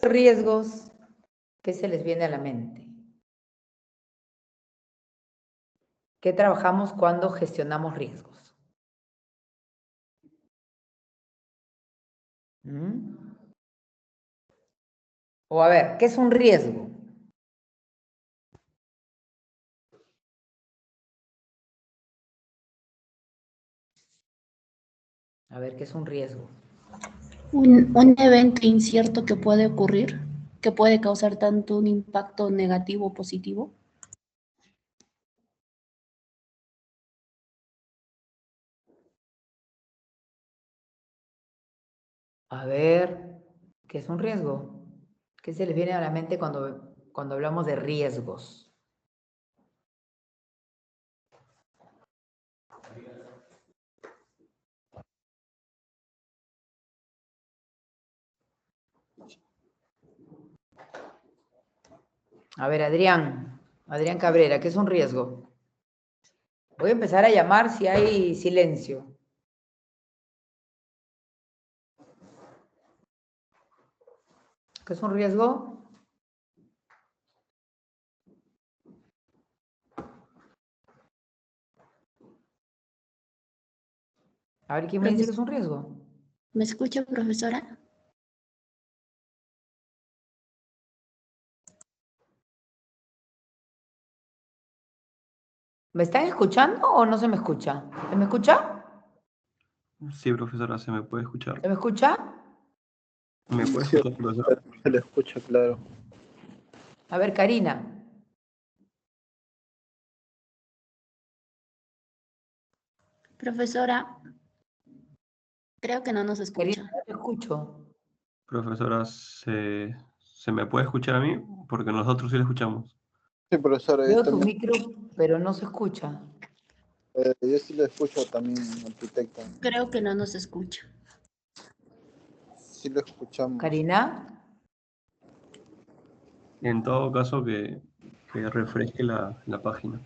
Riesgos, ¿qué se les viene a la mente? ¿Qué trabajamos cuando gestionamos riesgos? O a ver, ¿qué es un riesgo? A ver, ¿qué es un riesgo? Un evento incierto que puede ocurrir, que puede causar tanto un impacto negativo o positivo. A ver, ¿qué es un riesgo? ¿Qué se les viene a la mente cuando hablamos de riesgos? A ver, Adrián Cabrera, ¿qué es un riesgo? Voy a empezar a llamar si hay silencio. ¿Qué es un riesgo? A ver, ¿quién me dice que es un riesgo? ¿Me escucha, profesora? ¿Me están escuchando o no se me escucha? ¿Se me escucha? Sí, profesora, ¿se me puede escuchar? ¿Se me escucha? ¿Me puede escuchar, profesora? Se le escucha, claro. A ver, Karina. Profesora, creo que no nos escucha. Karina, no te escucho. Profesora, ¿se me puede escuchar a mí? Porque nosotros sí le escuchamos. Sí, profesora, Veo tu micro, pero no se escucha. yo sí le escucho también, arquitecta. Creo que no nos escucha. Sí lo escuchamos. Karina. En todo caso, que refresque la página.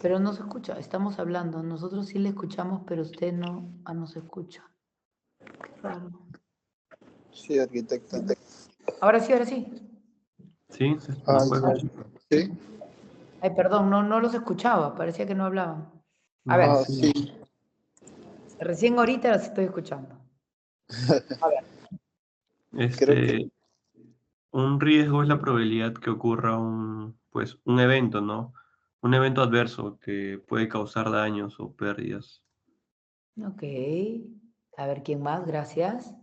Pero no se escucha, estamos hablando. Nosotros sí le escuchamos, pero usted no se escucha. Qué raro. Sí, arquitecta. Ahora sí, ahora sí. ¿Sí? ¿Nos puede ya. escuchar? Sí. Ay, perdón, no los escuchaba, parecía que no hablaban. A ver, Sí. recién ahorita los estoy escuchando. A ver. Creo que Un riesgo es la probabilidad que ocurra un evento, ¿no? Un evento adverso que puede causar daños o pérdidas. Ok. A ver, ¿quién más? Gracias.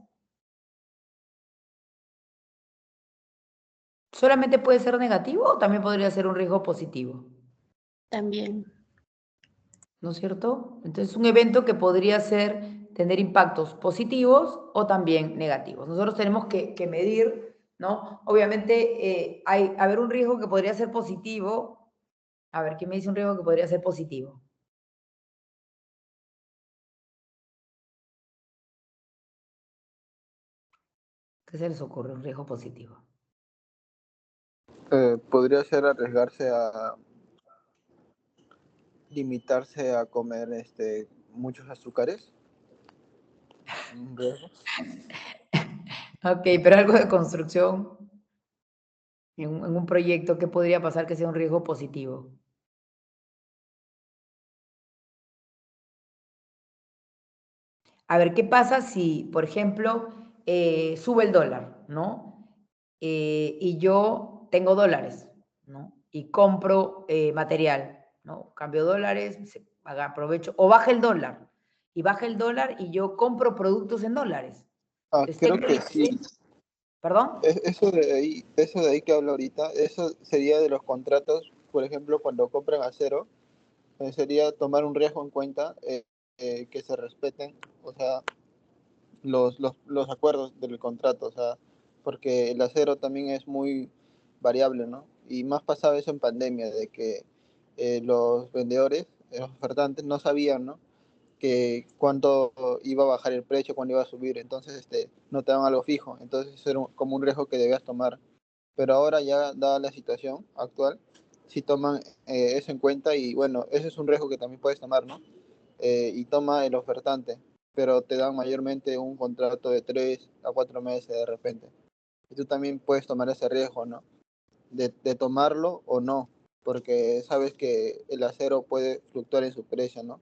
¿Solamente puede ser negativo o también podría ser un riesgo positivo? También. ¿No es cierto? Entonces, un evento que podría tener impactos positivos o también negativos. Nosotros tenemos que medir, ¿no? Obviamente, a ver, un riesgo que podría ser positivo. A ver, ¿quién me dice un riesgo que podría ser positivo? ¿Qué se les ocurre? Un riesgo positivo. podría ser arriesgarse a limitarse a comer muchos azúcares. Un riesgo. Ok, pero algo de construcción en un proyecto, ¿qué podría pasar que sea un riesgo positivo? A ver, ¿qué pasa si, por ejemplo, sube el dólar, ¿no? Y yo tengo dólares, ¿no? Y compro material, ¿no? Cambio dólares, aprovecho, o baja el dólar, y baja el dólar y yo compro productos en dólares. Entonces, Creo que sí. ¿Perdón? Eso de ahí que hablo ahorita, eso sería de los contratos, por ejemplo, cuando compran acero, sería tomar un riesgo en cuenta, que se respeten, o sea, los acuerdos del contrato, o sea, porque el acero también es muy variable, ¿no? Y más pasaba eso en pandemia, de que los vendedores, los ofertantes no sabían, ¿no? Que cuánto iba a bajar el precio, cuándo iba a subir, entonces no te daban algo fijo, entonces eso era como un riesgo que debías tomar. Pero ahora ya, dada la situación actual, sí toman eso en cuenta y bueno, ese es un riesgo que también puedes tomar, ¿no? Y toma el ofertante. pero te dan mayormente un contrato de 3 a 4 meses de repente. Y tú también puedes tomar ese riesgo, ¿no? De tomarlo o no, porque sabes que el acero puede fluctuar en su precio, ¿no?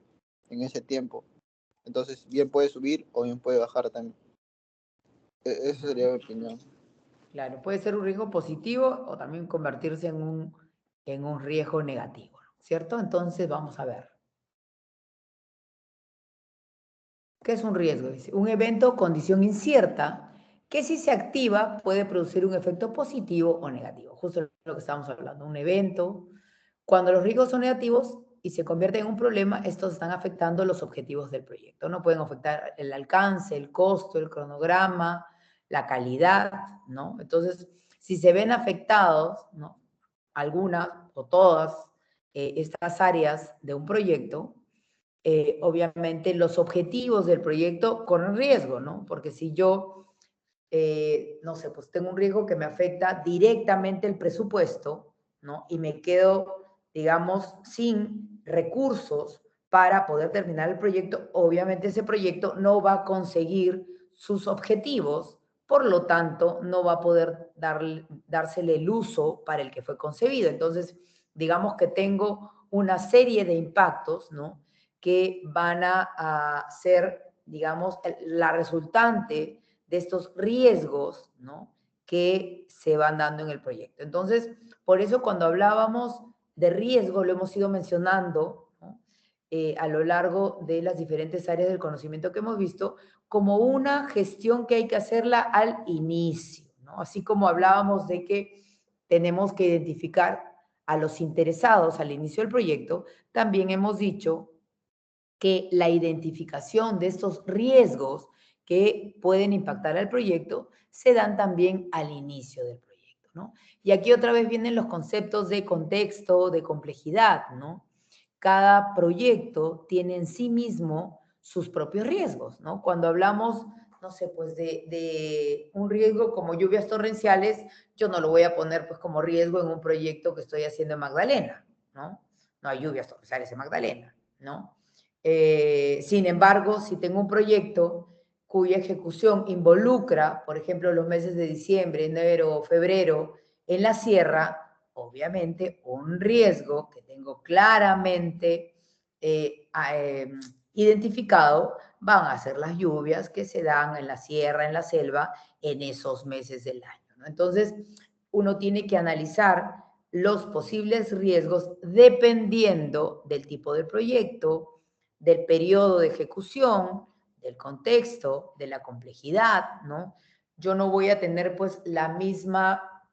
En ese tiempo. Entonces, bien puede subir o bien puede bajar también. Esa sería mi opinión. Claro, puede ser un riesgo positivo o también convertirse en un riesgo negativo, ¿cierto? Entonces, vamos a ver. ¿Qué es un riesgo? Dice, un evento o condición incierta que si se activa puede producir un efecto positivo o negativo. Justo lo que estábamos hablando, un evento. Cuando los riesgos son negativos y se convierten en un problema, estos están afectando los objetivos del proyecto. No pueden afectar el alcance, el costo, el cronograma, la calidad, ¿no? Entonces, si se ven afectados, ¿no? Algunas o todas estas áreas de un proyecto, obviamente los objetivos del proyecto corren riesgo, ¿no? Porque si yo, no sé, pues tengo un riesgo que me afecta directamente el presupuesto, ¿no? Y me quedo, digamos, sin recursos para poder terminar el proyecto, obviamente ese proyecto no va a conseguir sus objetivos, por lo tanto, no va a poder dársele el uso para el que fue concebido. Entonces, digamos que tengo una serie de impactos, ¿no? Que van a ser, digamos, la resultante de estos riesgos, ¿no? Que se van dando en el proyecto. Entonces, por eso cuando hablábamos de riesgo, lo hemos ido mencionando, ¿no? A lo largo de las diferentes áreas del conocimiento que hemos visto, como una gestión que hay que hacerla al inicio, ¿no? Así como hablábamos de que tenemos que identificar a los interesados al inicio del proyecto, también hemos dicho que la identificación de estos riesgos que pueden impactar al proyecto se dan también al inicio del proyecto, ¿no? Y aquí otra vez vienen los conceptos de contexto, de complejidad, ¿no? Cada proyecto tiene en sí mismo sus propios riesgos, ¿no? Cuando hablamos, no sé, pues de un riesgo como lluvias torrenciales, yo no lo voy a poner pues como riesgo en un proyecto que estoy haciendo en Magdalena, ¿no? No hay lluvias torrenciales en Magdalena, ¿no? Sin embargo, si tengo un proyecto cuya ejecución involucra, por ejemplo, los meses de diciembre, enero o febrero en la sierra, obviamente un riesgo que tengo claramente identificado van a ser las lluvias que se dan en la sierra, en la selva, en esos meses del año, ¿no? Entonces, uno tiene que analizar los posibles riesgos dependiendo del tipo de proyecto, del periodo de ejecución, del contexto, de la complejidad, ¿no? Yo no voy a tener pues la misma,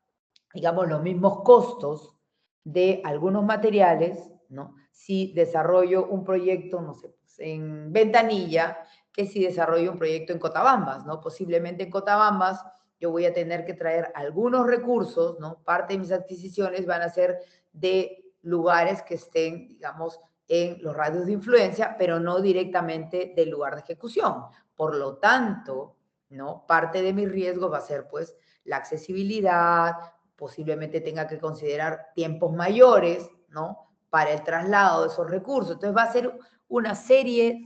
digamos, los mismos costos de algunos materiales, ¿no? Si desarrollo un proyecto, no sé, pues, en Ventanilla, que si desarrollo un proyecto en Cotabambas, ¿no? Posiblemente en Cotabambas yo voy a tener que traer algunos recursos, ¿no? Parte de mis adquisiciones van a ser de lugares que estén, digamos, en los radios de influencia, pero no directamente del lugar de ejecución. Por lo tanto, ¿no? Parte de mi riesgo va a ser, pues, la accesibilidad, posiblemente tenga que considerar tiempos mayores, ¿no? Para el traslado de esos recursos. Entonces va a ser una serie,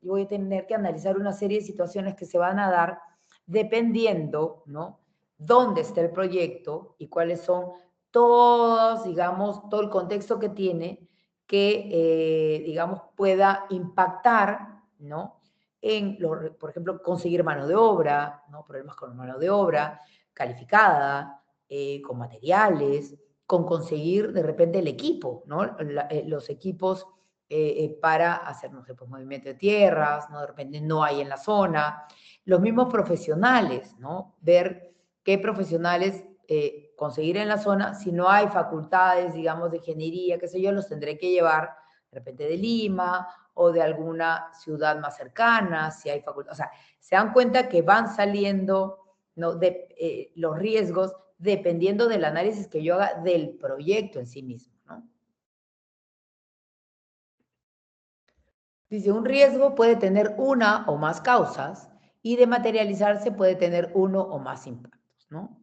yo voy a tener que analizar una serie de situaciones que se van a dar dependiendo, ¿no? Dónde está el proyecto y cuáles son todos, digamos, todo el contexto que tiene que, digamos, pueda impactar, ¿no? En, por ejemplo, conseguir mano de obra, ¿no? Problemas con mano de obra calificada, con materiales, con conseguir de repente el equipo, ¿no? Los equipos para hacer, no sé, pues movimiento de tierras, ¿no? De repente no hay en la zona. Los mismos profesionales, ¿no? Ver qué profesionales conseguir en la zona, si no hay facultades, digamos, de ingeniería, qué sé yo, los tendré que llevar de repente de Lima o de alguna ciudad más cercana, si hay facultad. O sea, se dan cuenta que van saliendo, ¿no? Los riesgos dependiendo del análisis que yo haga del proyecto en sí mismo, ¿no? Dice, un riesgo puede tener una o más causas y de materializarse puede tener uno o más impactos, ¿no?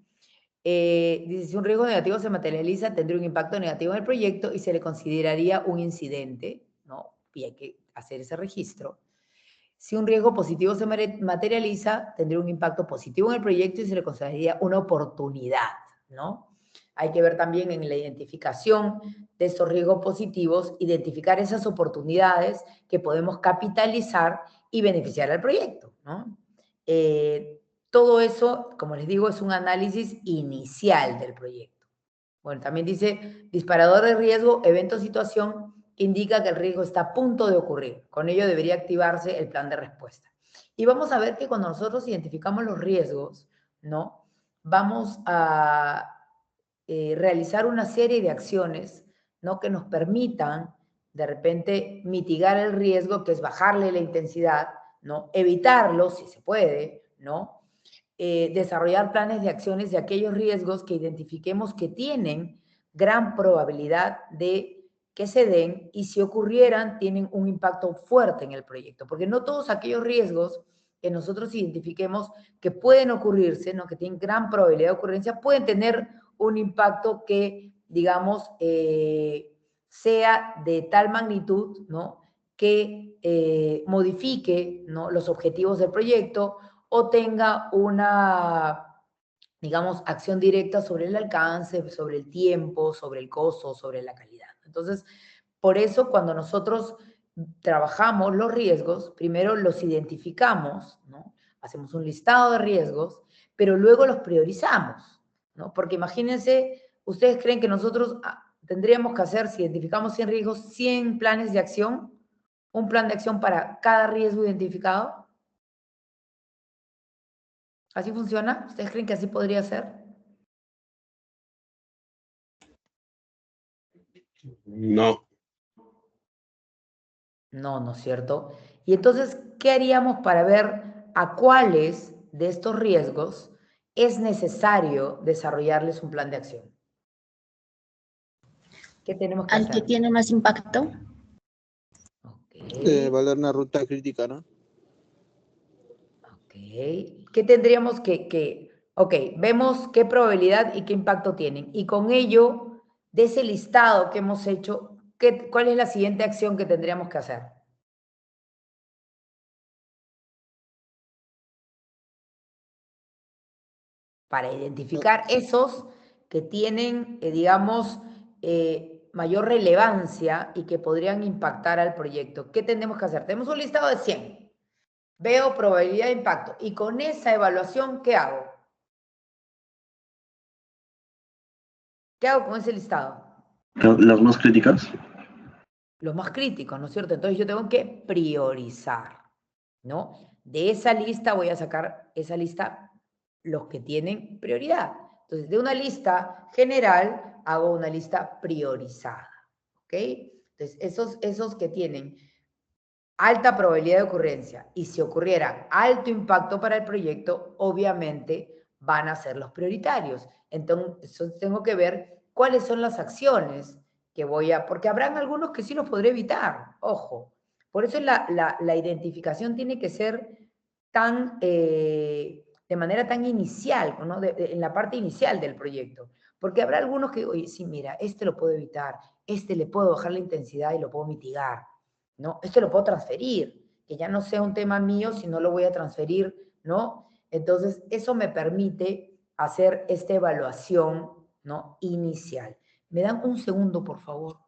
Dice, si un riesgo negativo se materializa, tendría un impacto negativo en el proyecto y se le consideraría un incidente, ¿no? Y hay que hacer ese registro. Si un riesgo positivo se materializa, tendría un impacto positivo en el proyecto y se le consideraría una oportunidad, ¿no? Hay que ver también en la identificación de estos riesgos positivos, identificar esas oportunidades que podemos capitalizar y beneficiar al proyecto, ¿no? Todo eso, como les digo, es un análisis inicial del proyecto. Bueno, también dice, disparador de riesgo, evento o situación que indica que el riesgo está a punto de ocurrir. Con ello debería activarse el plan de respuesta. Y vamos a ver que cuando nosotros identificamos los riesgos, ¿no? Vamos a realizar una serie de acciones, ¿no? Que nos permitan, de repente, mitigar el riesgo, que es bajarle la intensidad, ¿no? Evitarlo, si se puede, ¿no? Desarrollar planes de acciones de aquellos riesgos que identifiquemos que tienen gran probabilidad de que se den y si ocurrieran tienen un impacto fuerte en el proyecto, porque no todos aquellos riesgos que nosotros identifiquemos que pueden ocurrirse, ¿no? Que tienen gran probabilidad de ocurrencia, pueden tener un impacto que, digamos, sea de tal magnitud, ¿no? Que modifique, ¿no? Los objetivos del proyecto o tenga una, digamos, acción directa sobre el alcance, sobre el tiempo, sobre el costo, sobre la calidad. Entonces, por eso cuando nosotros trabajamos los riesgos, primero los identificamos, ¿no? Hacemos un listado de riesgos, pero luego los priorizamos, ¿no? Porque imagínense, ¿ustedes creen que nosotros tendríamos que hacer, si identificamos 100 riesgos, 100 planes de acción? ¿Un plan de acción para cada riesgo identificado? ¿Así funciona? ¿Ustedes creen que así podría ser? No. No, ¿no es cierto? Y entonces, ¿qué haríamos para ver a cuáles de estos riesgos es necesario desarrollarles un plan de acción? ¿Qué tenemos que Al que hacer? tiene más impacto. Ok, Evaluar una ruta crítica, ¿no? ok. ¿Qué tendríamos ok, vemos qué probabilidad y qué impacto tienen. Y con ello, de ese listado que hemos hecho, ¿cuál es la siguiente acción que tendríamos que hacer? Para identificar esos que tienen, digamos, mayor relevancia y que podrían impactar al proyecto. ¿Qué tenemos que hacer? Tenemos un listado de 100. Veo probabilidad de impacto. Y con esa evaluación, ¿qué hago? ¿Qué hago con ese listado? ¿Las más críticas? Los más críticos, ¿no es cierto? Entonces yo tengo que priorizar, ¿no? De esa lista voy a sacar esa lista los que tienen prioridad. Entonces, de una lista general hago una lista priorizada, ¿ok? Entonces, esos que tienen alta probabilidad de ocurrencia y si ocurriera alto impacto para el proyecto, obviamente van a ser los prioritarios. Entonces, tengo que ver cuáles son las acciones que voy a, porque habrán algunos que sí los podré evitar, ojo. Por eso la identificación tiene que ser tan, de manera tan inicial, ¿no? En la parte inicial del proyecto. Porque habrá algunos que, oye, sí, mira, este lo puedo evitar, este le puedo bajar la intensidad y lo puedo mitigar, ¿no? Esto lo puedo transferir, que ya no sea un tema mío, sino lo voy a transferir, ¿no? Entonces, eso me permite hacer esta evaluación, ¿no? Inicial. ¿Me dan un segundo, por favor?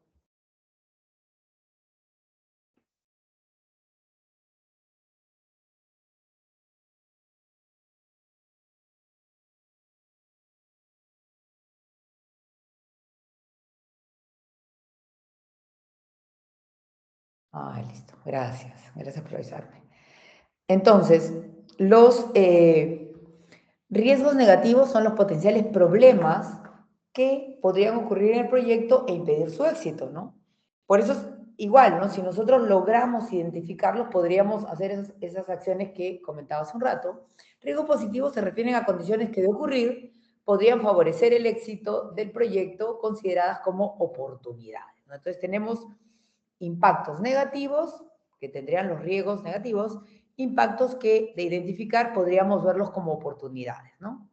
Ah, listo. Gracias. Gracias por avisarme. Entonces, los riesgos negativos son los potenciales problemas que podrían ocurrir en el proyecto e impedir su éxito, ¿no? Por eso es igual, ¿no? Si nosotros logramos identificarlos, podríamos hacer esas acciones que comentaba hace un rato. Riesgos positivos se refieren a condiciones que de ocurrir podrían favorecer el éxito del proyecto consideradas como oportunidades, ¿no? Entonces tenemos impactos negativos, que tendrían los riesgos negativos, impactos que de identificar podríamos verlos como oportunidades, ¿no?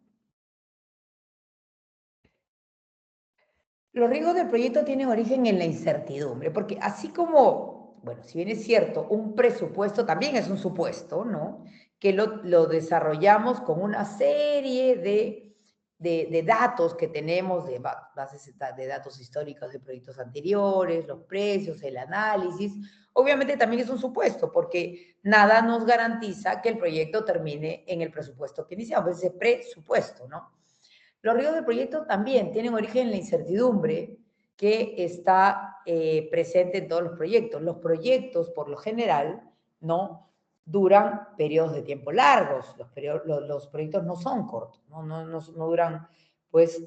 Los riesgos del proyecto tienen origen en la incertidumbre, porque así como bueno, si bien es cierto, un presupuesto también es un supuesto, ¿no? Que lo desarrollamos con una serie de datos que tenemos, de bases de datos históricos de proyectos anteriores, los precios, el análisis. Obviamente también es un supuesto, porque nada nos garantiza que el proyecto termine en el presupuesto que iniciamos, ese presupuesto, ¿no? Los riesgos del proyecto también tienen origen en la incertidumbre que está presente en todos los proyectos. Los proyectos, por lo general, no duran periodos de tiempo largos. Los proyectos no son cortos, no duran, pues,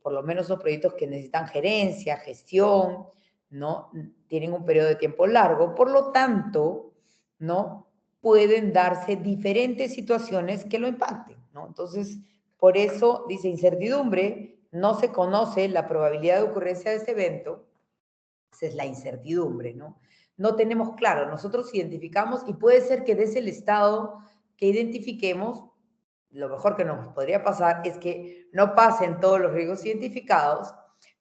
por lo menos los proyectos que necesitan gerencia, gestión, ¿no? Tienen un periodo de tiempo largo. Por lo tanto, ¿no? Pueden darse diferentes situaciones que lo impacten, ¿no? Entonces, por eso dice incertidumbre, no se conoce la probabilidad de ocurrencia de este evento, esa es la incertidumbre, ¿no? No tenemos claro, nosotros identificamos y puede ser que desde el estado que identifiquemos, lo mejor que nos podría pasar es que no pasen todos los riesgos identificados,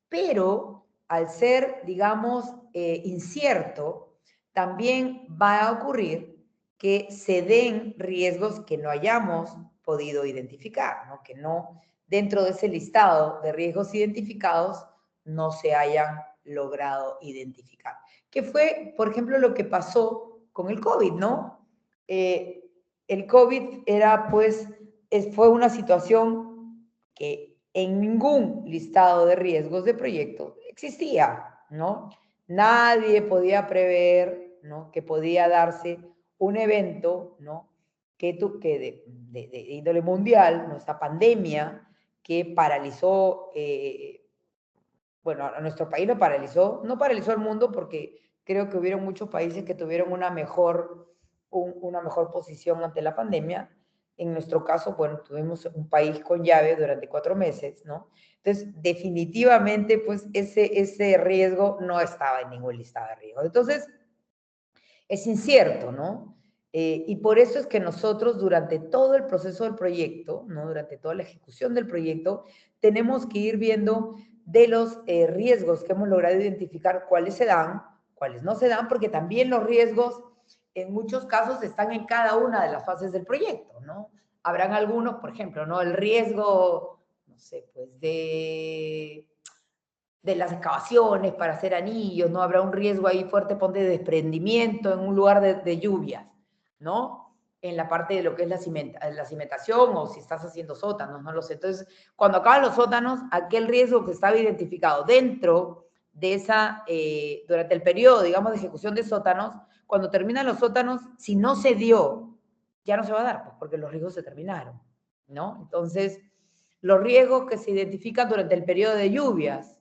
pero al ser, digamos, incierto, también va a ocurrir que se den riesgos que no hayamos podido identificar, ¿no? Que no, dentro de ese listado de riesgos identificados, no se hayan logrado identificar. Que fue, por ejemplo, lo que pasó con el COVID, ¿no? El COVID era, pues, fue una situación que en ningún listado de riesgos de proyecto existía, ¿no? Nadie podía prever, ¿no? Que podía darse un evento, ¿no? Que de índole mundial, ¿no? Esta pandemia que paralizó, bueno, a nuestro país lo paralizó, no paralizó el mundo porque creo que hubieron muchos países que tuvieron una mejor posición ante la pandemia. En nuestro caso, bueno, tuvimos un país con llave durante 4 meses, ¿no? Entonces, definitivamente, pues, ese riesgo no estaba en ningún listado de riesgos. Entonces, es incierto, ¿no? Y por eso es que nosotros, durante todo el proceso del proyecto, ¿no? Durante toda la ejecución del proyecto, tenemos que ir viendo de los riesgos que hemos logrado identificar, cuáles se dan, cuáles no se dan, porque también los riesgos en muchos casos están en cada una de las fases del proyecto, ¿no? Habrán algunos, por ejemplo, ¿no? El riesgo, no sé, pues de las excavaciones para hacer anillos, ¿no? Habrá un riesgo ahí fuerte, ponte, de desprendimiento en un lugar de lluvias, ¿no? En la parte de lo que es la cimentación o si estás haciendo sótanos, no lo sé. Entonces, cuando acaban los sótanos, aquel riesgo que estaba identificado dentro de esa, durante el periodo, digamos, de ejecución de sótanos, cuando terminan los sótanos, si no se dio, ya no se va a dar, pues, porque los riesgos se terminaron, ¿no? Entonces, los riesgos que se identifican durante el periodo de lluvias,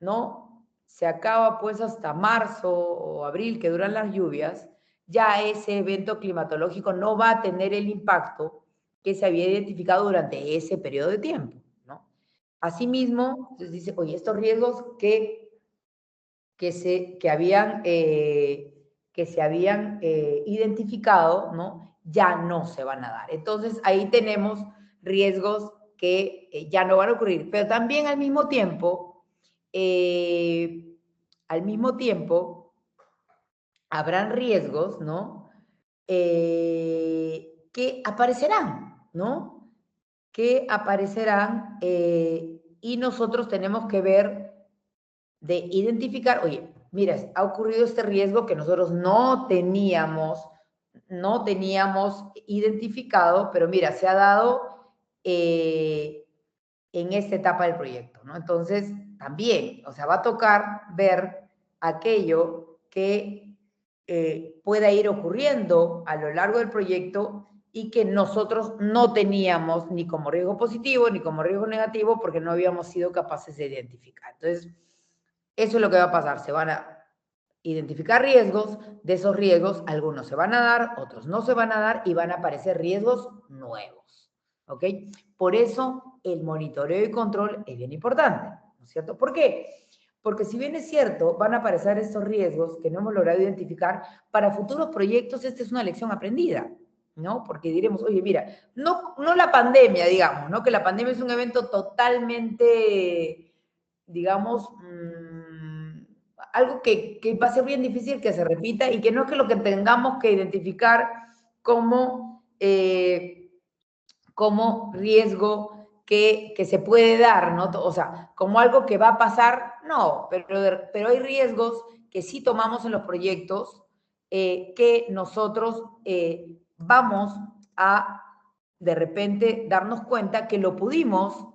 ¿no? Se acaba pues hasta marzo o abril, que duran las lluvias, ya ese evento climatológico no va a tener el impacto que se había identificado durante ese periodo de tiempo, ¿no? Asimismo, entonces dice, oye, estos riesgos que se habían identificado, ¿no? Ya no se van a dar. Entonces, ahí tenemos riesgos que ya no van a ocurrir, pero también al mismo tiempo, habrán riesgos, ¿no? Que aparecerán, ¿no? Que aparecerán y nosotros tenemos que ver de identificar, oye, mira, ha ocurrido este riesgo que nosotros no teníamos identificado, pero mira, se ha dado en esta etapa del proyecto, ¿no? Entonces, también, o sea, va a tocar ver aquello que pueda ir ocurriendo a lo largo del proyecto y que nosotros no teníamos ni como riesgo positivo ni como riesgo negativo porque no habíamos sido capaces de identificar. Entonces, eso es lo que va a pasar. Se van a identificar riesgos, de esos riesgos algunos se van a dar, otros no se van a dar y van a aparecer riesgos nuevos. ¿Ok? Por eso el monitoreo y control es bien importante, ¿no es cierto? ¿Por qué? Porque si bien es cierto, van a aparecer estos riesgos que no hemos logrado identificar, para futuros proyectos esta es una lección aprendida, ¿no? Porque diremos, oye, mira, no la pandemia, digamos, ¿no? Que la pandemia es un evento totalmente, digamos, algo que va a ser bien difícil que se repita y que no es que lo que tengamos que identificar como, como riesgo que se puede dar, ¿no? O sea, como algo que va a pasar, no, pero hay riesgos que sí tomamos en los proyectos que nosotros vamos a de repente darnos cuenta que lo pudimos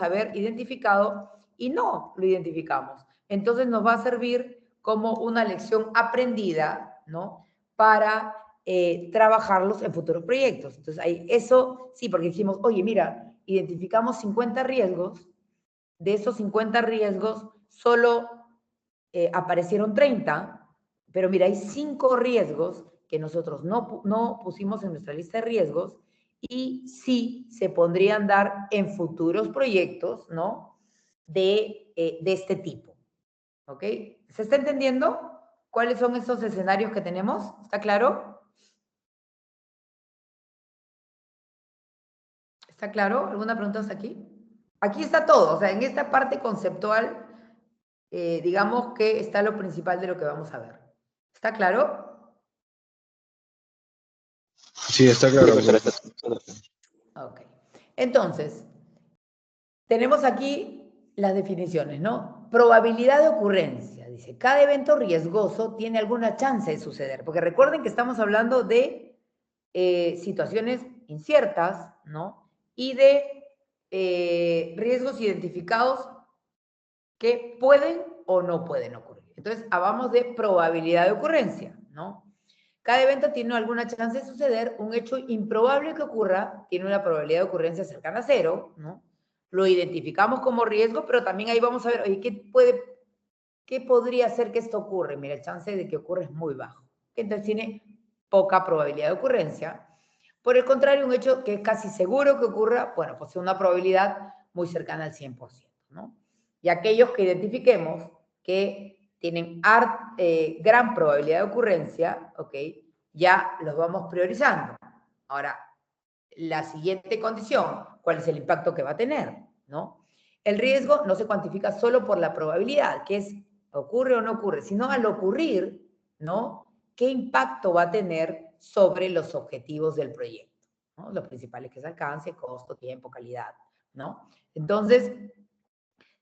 haber identificado y no lo identificamos. Entonces nos va a servir como una lección aprendida, ¿no? Para trabajarlos en futuros proyectos. Entonces, ahí, eso sí, porque dijimos, oye, mira, identificamos 50 riesgos, de esos 50 riesgos solo aparecieron 30, pero mira, hay 5 riesgos que nosotros no pusimos en nuestra lista de riesgos y sí se podrían dar en futuros proyectos, ¿no? De este tipo, ¿ok? ¿Se está entendiendo cuáles son esos escenarios que tenemos? ¿Está claro? ¿Está claro? ¿Alguna pregunta hasta aquí? Aquí está todo, o sea, en esta parte conceptual, digamos que está lo principal de lo que vamos a ver. ¿Está claro? Sí, está claro. Ok. Entonces, tenemos aquí las definiciones, ¿no? Probabilidad de ocurrencia. Dice, cada evento riesgoso tiene alguna chance de suceder. Porque recuerden que estamos hablando de situaciones inciertas, ¿no? Y de riesgos identificados que pueden o no pueden ocurrir. Entonces, hablamos de probabilidad de ocurrencia, ¿no? Cada evento tiene alguna chance de suceder, un hecho improbable que ocurra tiene una probabilidad de ocurrencia cercana a 0, ¿no? Lo identificamos como riesgo, pero también ahí vamos a ver, oye, ¿qué podría hacer que esto ocurra? Mira, el chance de que ocurra es muy bajo. Entonces tiene poca probabilidad de ocurrencia. Por el contrario, un hecho que es casi seguro que ocurra, bueno, pues una probabilidad muy cercana al 100%, ¿no? Y aquellos que identifiquemos que tienen gran probabilidad de ocurrencia, ¿ok? Ya los vamos priorizando. Ahora, la siguiente condición, ¿cuál es el impacto que va a tener? ¿No? El riesgo no se cuantifica solo por la probabilidad, que es ocurre o no ocurre, sino al ocurrir, ¿no? ¿Qué impacto va a tener sobre los objetivos del proyecto? ¿No? Los principales que es alcance, costo, tiempo, calidad, ¿no? Entonces,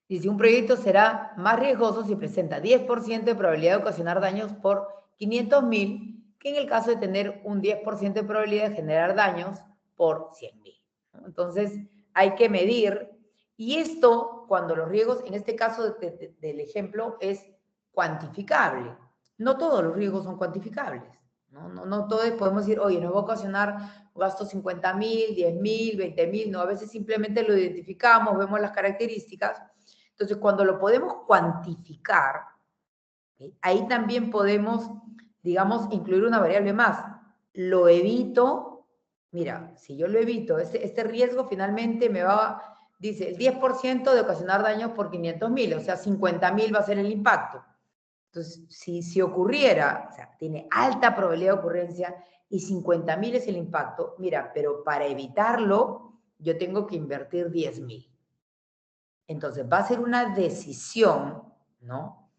dice, un proyecto será más riesgoso si presenta 10% de probabilidad de ocasionar daños por 500.000 que en el caso de tener un 10% de probabilidad de generar daños por 100.000. ¿No? Entonces, hay que medir. Y esto, cuando los riesgos, en este caso del ejemplo, es cuantificable. No todos los riesgos son cuantificables. No todos podemos decir, oye, nos va a ocasionar gastos 50.000, 10.000, 20.000. No, a veces simplemente lo identificamos, vemos las características. Entonces, cuando lo podemos cuantificar, ¿sí? Ahí también podemos, digamos, incluir una variable más. Lo evito, mira, si yo lo evito, este riesgo finalmente me va, dice, el 10% de ocasionar daños por 500.000, o sea, 50.000 va a ser el impacto. Entonces, si ocurriera, o sea, tiene alta probabilidad de ocurrencia y 50.000 es el impacto, mira, pero para evitarlo, yo tengo que invertir 10.000. Entonces, va a ser una decisión, ¿no?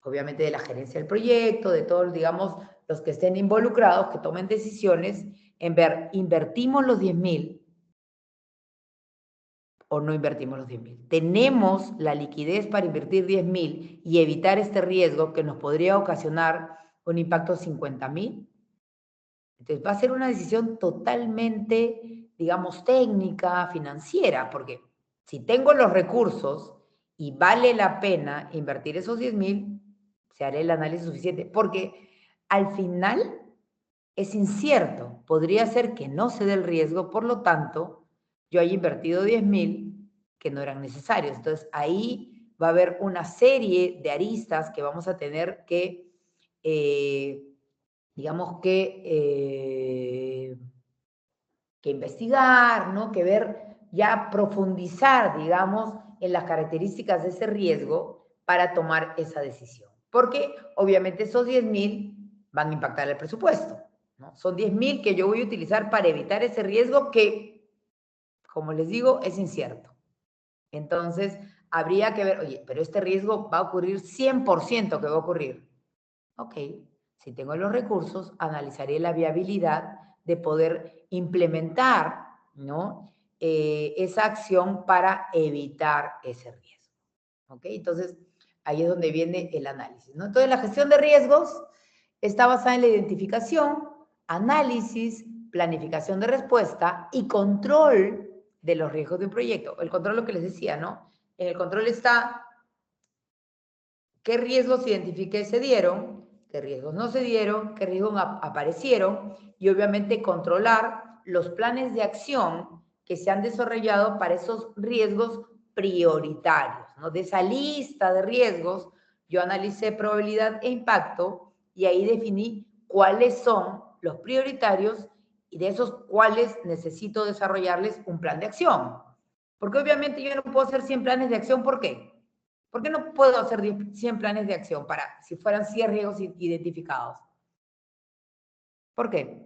Obviamente de la gerencia del proyecto, de todos, digamos, los que estén involucrados, que tomen decisiones en ver, ¿invertimos los 10.000 o no invertimos los 10.000? ¿Tenemos la liquidez para invertir 10.000 y evitar este riesgo que nos podría ocasionar un impacto de 50.000? Entonces, va a ser una decisión totalmente, digamos, técnica, financiera, porque si tengo los recursos y vale la pena invertir esos 10.000, se hará el análisis suficiente, porque al final es incierto. Podría ser que no se dé el riesgo, por lo tanto, yo haya invertido 10.000 que no eran necesarios. Entonces, ahí va a haber una serie de aristas que vamos a tener que, digamos que investigar, ¿no? Que ver, ya profundizar, digamos, en las características de ese riesgo para tomar esa decisión. Porque obviamente esos 10.000 van a impactar el presupuesto, ¿no? Son 10.000 que yo voy a utilizar para evitar ese riesgo que, como les digo, es incierto. Entonces, habría que ver, oye, pero este riesgo va a ocurrir 100% que va a ocurrir. Ok, si tengo los recursos, analizaré la viabilidad de poder implementar, ¿no? Esa acción para evitar ese riesgo. ¿Ok? Entonces, ahí es donde viene el análisis, ¿no? Entonces, la gestión de riesgos está basada en la identificación, análisis, planificación de respuesta y control de los riesgos de un proyecto. El control, lo que les decía, ¿no? En el control está qué riesgos identifiqué y se dieron, qué riesgos no se dieron, qué riesgos aparecieron y obviamente controlar los planes de acción que se han desarrollado para esos riesgos prioritarios, ¿no? De esa lista de riesgos, yo analicé probabilidad e impacto y ahí definí cuáles son los prioritarios y de esos cuáles necesito desarrollarles un plan de acción. Porque obviamente yo no puedo hacer 100 planes de acción, ¿por qué? ¿Por qué no puedo hacer 100 planes de acción para si fueran 100 riesgos identificados? ¿Por qué?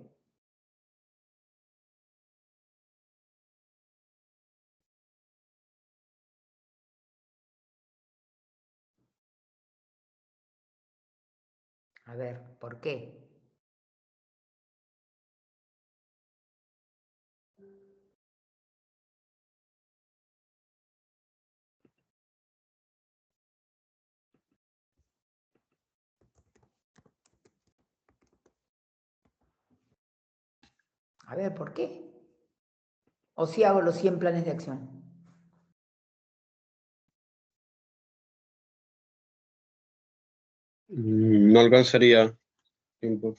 A ver, ¿por qué? A ver, ¿por qué? ¿O si hago los 100 planes de acción? No alcanzaría tiempo.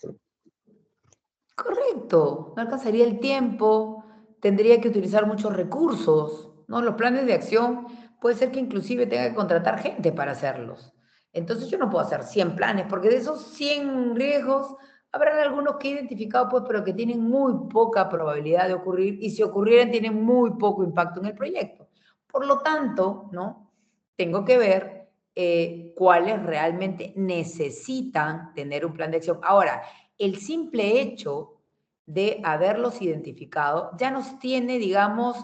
Correcto, no alcanzaría el tiempo, tendría que utilizar muchos recursos, ¿no? Los planes de acción puede ser que inclusive tenga que contratar gente para hacerlos. Entonces yo no puedo hacer 100 planes, porque de esos 100 riesgos habrán algunos que he identificado, pues, pero que tienen muy poca probabilidad de ocurrir y si ocurrieran tienen muy poco impacto en el proyecto. Por lo tanto, ¿no? Tengo que ver cuáles realmente necesitan tener un plan de acción. Ahora, el simple hecho de haberlos identificado ya nos tiene, digamos,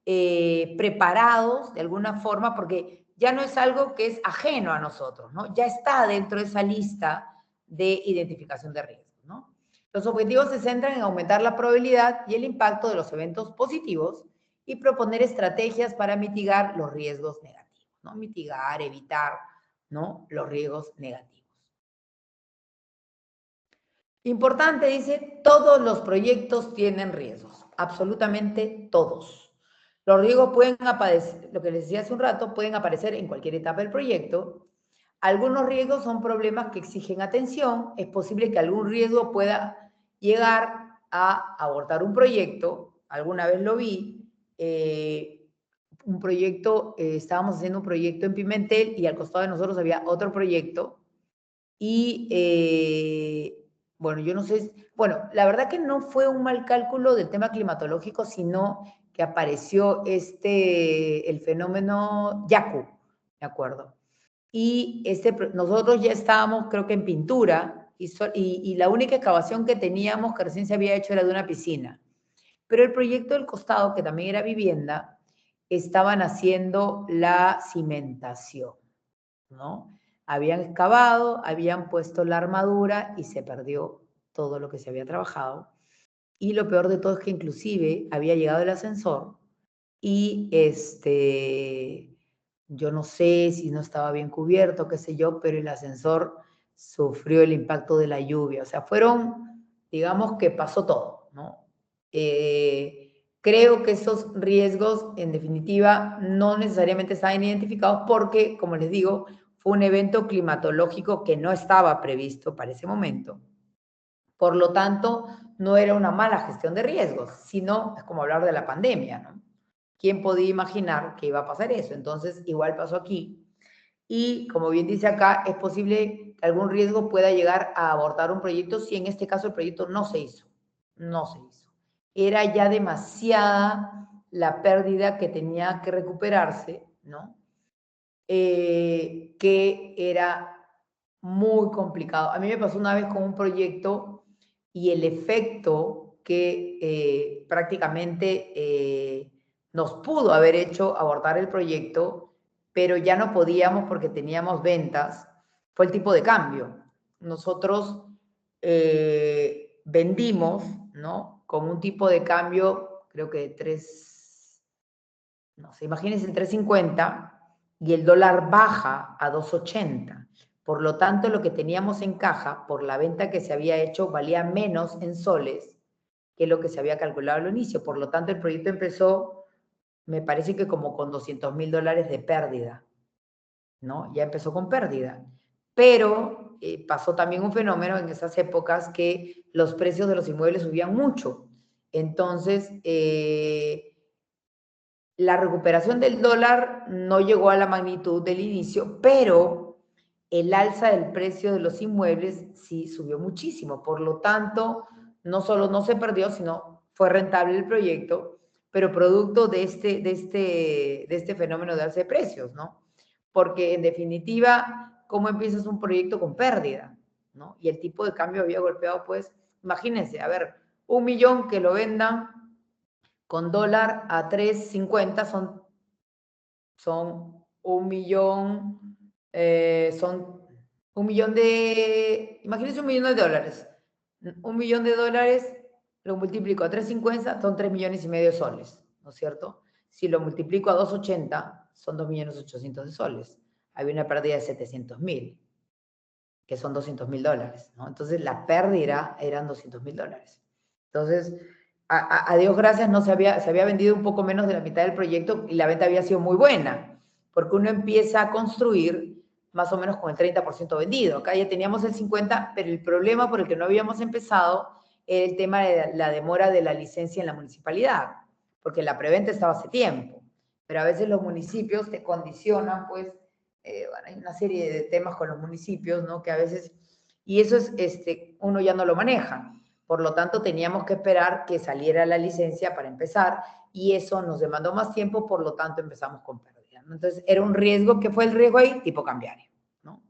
preparados de alguna forma, porque ya no es algo que es ajeno a nosotros, ¿no? Ya está dentro de esa lista de identificación de riesgos, ¿no? Los objetivos se centran en aumentar la probabilidad y el impacto de los eventos positivos y proponer estrategias para mitigar los riesgos negativos, ¿no? Mitigar, evitar, ¿no? Los riesgos negativos. Importante, dice, todos los proyectos tienen riesgos, absolutamente todos. Los riesgos pueden aparecer, lo que les decía hace un rato, pueden aparecer en cualquier etapa del proyecto. Algunos riesgos son problemas que exigen atención. Es posible que algún riesgo pueda llegar a abortar un proyecto. Alguna vez lo vi. Un proyecto, estábamos haciendo un proyecto en Pimentel y al costado de nosotros había otro proyecto. Y bueno, yo no sé, bueno, la verdad que no fue un mal cálculo del tema climatológico, sino que apareció el fenómeno Yaku, me acuerdo. Y nosotros ya estábamos, creo que en pintura, y la única excavación que teníamos que recién se había hecho era de una piscina. Pero el proyecto del costado, que también era vivienda, estaban haciendo la cimentación, ¿no? Habían excavado, habían puesto la armadura y se perdió todo lo que se había trabajado. Y lo peor de todo es que inclusive había llegado el ascensor y yo no sé si no estaba bien cubierto, qué sé yo, pero el ascensor sufrió el impacto de la lluvia. O sea, digamos que pasó todo, ¿no? Creo que esos riesgos, en definitiva, no necesariamente estaban identificados porque, como les digo, fue un evento climatológico que no estaba previsto para ese momento. Por lo tanto, no era una mala gestión de riesgos, sino es como hablar de la pandemia, ¿no? ¿Quién podía imaginar que iba a pasar eso? Entonces, igual pasó aquí. Y como bien dice acá, es posible que algún riesgo pueda llegar a abortar un proyecto si en este caso el proyecto no se hizo. No se hizo. Era ya demasiada la pérdida que tenía que recuperarse, ¿no? Que era muy complicado. A mí me pasó una vez con un proyecto y el efecto que prácticamente nos pudo haber hecho abortar el proyecto, pero ya no podíamos porque teníamos ventas, fue el tipo de cambio. Nosotros vendimos, ¿no? Con un tipo de cambio, creo que de 3, no sé, imagínense el 3.50 y el dólar baja a 2.80. Por lo tanto, lo que teníamos en caja por la venta que se había hecho valía menos en soles que lo que se había calculado al inicio. Por lo tanto, el proyecto empezó, me parece que como con $200.000 de pérdida, ¿no? Ya empezó con pérdida. Pero pasó también un fenómeno en esas épocas que los precios de los inmuebles subían mucho. Entonces, la recuperación del dólar no llegó a la magnitud del inicio, pero el alza del precio de los inmuebles sí subió muchísimo. Por lo tanto, no solo no se perdió, sino fue rentable el proyecto, pero producto de este fenómeno de alza de precios, ¿no? Porque en definitiva, ¿cómo empiezas un proyecto con pérdida? ¿No? Y el tipo de cambio había golpeado, pues, imagínense, a ver, 1.000.000 que lo vendan con dólar a 3.50 son 1.000.000, son 1.000.000 imagínense $1.000.000. 1.000.000 de dólares lo multiplico a 3.50, son 3.500.000 soles, ¿no es cierto? Si lo multiplico a 2.80, son 2.800.000 de soles. Había una pérdida de 700.000, que son $200.000, ¿no? Entonces la pérdida eran $200.000. Entonces, a Dios gracias, no se había vendido un poco menos de la mitad del proyecto y la venta había sido muy buena, porque uno empieza a construir más o menos con el 30% vendido. Acá ya teníamos el 50%, pero el problema por el que no habíamos empezado era el tema de la demora de la licencia en la municipalidad, porque la preventa estaba hace tiempo, pero a veces los municipios te condicionan, pues, bueno, hay una serie de temas con los municipios, ¿no? Que a veces, y eso es, uno ya no lo maneja. Por lo tanto, teníamos que esperar que saliera la licencia para empezar y eso nos demandó más tiempo, por lo tanto empezamos con pérdida, ¿no? Entonces, era un riesgo. ¿Qué fue el riesgo ahí? Tipo cambiario, ¿no?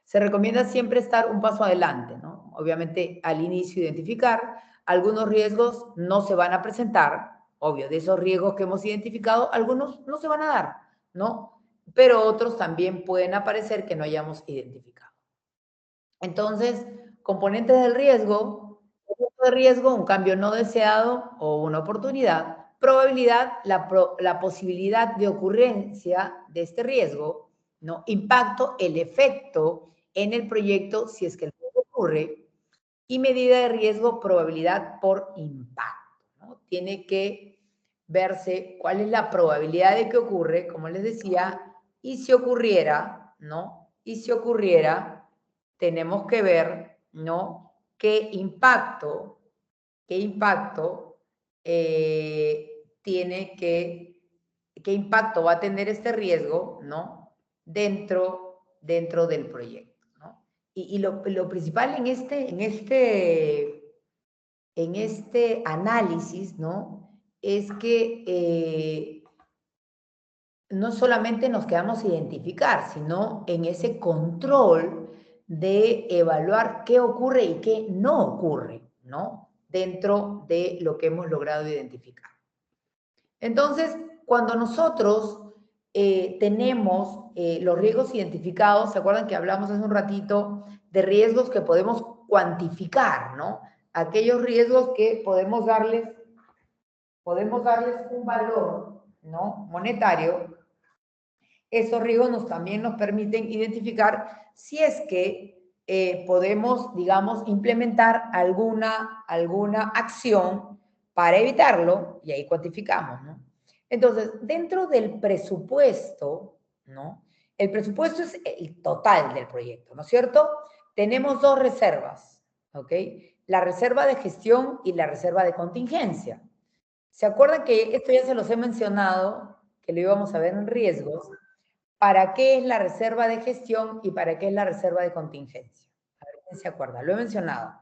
Se recomienda siempre estar un paso adelante, ¿no? Obviamente, al inicio identificar. Algunos riesgos no se van a presentar, obvio, de esos riesgos que hemos identificado, algunos no se van a dar, ¿no? Pero otros también pueden aparecer que no hayamos identificado. Entonces, componentes del riesgo, un cambio no deseado o una oportunidad, probabilidad, la posibilidad de ocurrencia de este riesgo, ¿no? Impacto, el efecto en el proyecto si es que el riesgo ocurre, y medida de riesgo, probabilidad por impacto, ¿no? Tiene que verse cuál es la probabilidad de que ocurre, como les decía, y si ocurriera, ¿no? Y si ocurriera, tenemos que ver, ¿no? Qué impacto qué impacto va a tener este riesgo, ¿no? Dentro del proyecto, ¿no? Y lo principal en este análisis, ¿no? Es que no solamente nos quedamos identificar, sino en ese control de evaluar qué ocurre y qué no ocurre, ¿no? Dentro de lo que hemos logrado identificar. Entonces, cuando nosotros tenemos los riesgos identificados, ¿se acuerdan que hablamos hace un ratito de riesgos que podemos cuantificar, ¿no? Aquellos riesgos que podemos darles un valor, ¿no? Monetario. Esos riesgos también nos permiten identificar si es que podemos, digamos, implementar alguna acción para evitarlo, y ahí cuantificamos, ¿no? Entonces, dentro del presupuesto, ¿no? El presupuesto es el total del proyecto, ¿no es cierto? Tenemos dos reservas, ¿ok? La reserva de gestión y la reserva de contingencia. ¿Se acuerdan que esto ya se los he mencionado, que lo íbamos a ver en riesgos? ¿Para qué es la reserva de gestión y para qué es la reserva de contingencia? A ver quién se acuerda. Lo he mencionado.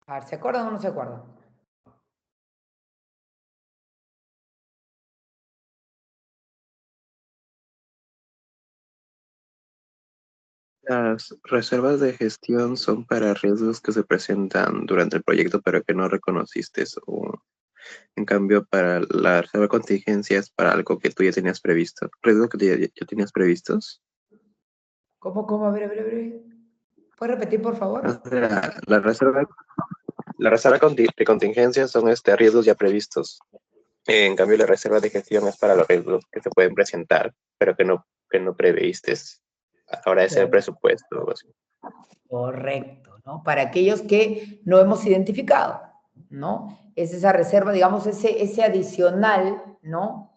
A ver, ¿se acuerdan o no se acuerdan? Las reservas de gestión son para riesgos que se presentan durante el proyecto pero que no reconociste o En cambio, para la reserva de contingencia es para algo que tú ya tenías previsto. ¿Riesgos que ya tenías previstos? ¿Cómo? A ver. ¿Puedes repetir, por favor? La reserva de contingencia son riesgos ya previstos. En cambio, la reserva de gestión es para los riesgos que se pueden presentar, pero que no preveíste a la hora de hacer el presupuesto o algo así. Correcto, ¿no? Para aquellos que no hemos identificado, ¿no? Es esa reserva, digamos, ese adicional, ¿no?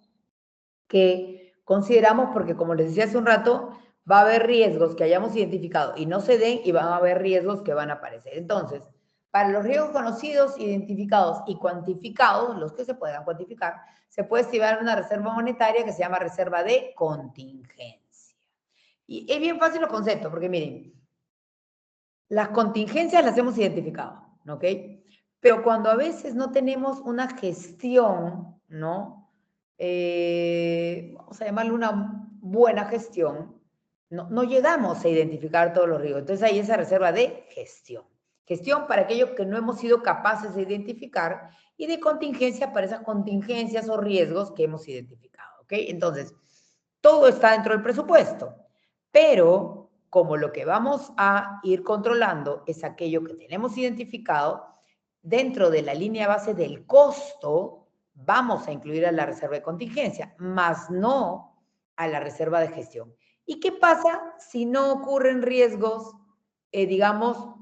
Que consideramos porque, como les decía hace un rato, va a haber riesgos que hayamos identificado y no se den y van a haber riesgos que van a aparecer. Entonces, para los riesgos conocidos, identificados y cuantificados, los que se puedan cuantificar, se puede estimar una reserva monetaria que se llama reserva de contingencia. Y es bien fácil los conceptos, porque miren, las contingencias las hemos identificado, ¿ok? Pero cuando a veces no tenemos una gestión, ¿no? Vamos a llamarle una buena gestión, no llegamos a identificar todos los riesgos. Entonces hay esa reserva de gestión. Gestión para aquellos que no hemos sido capaces de identificar y de contingencia para esas contingencias o riesgos que hemos identificado, ¿ok? Entonces, todo está dentro del presupuesto, pero como lo que vamos a ir controlando es aquello que tenemos identificado, dentro de la línea base del costo, vamos a incluir a la reserva de contingencia, más no a la reserva de gestión. ¿Y qué pasa si no ocurren riesgos, digamos,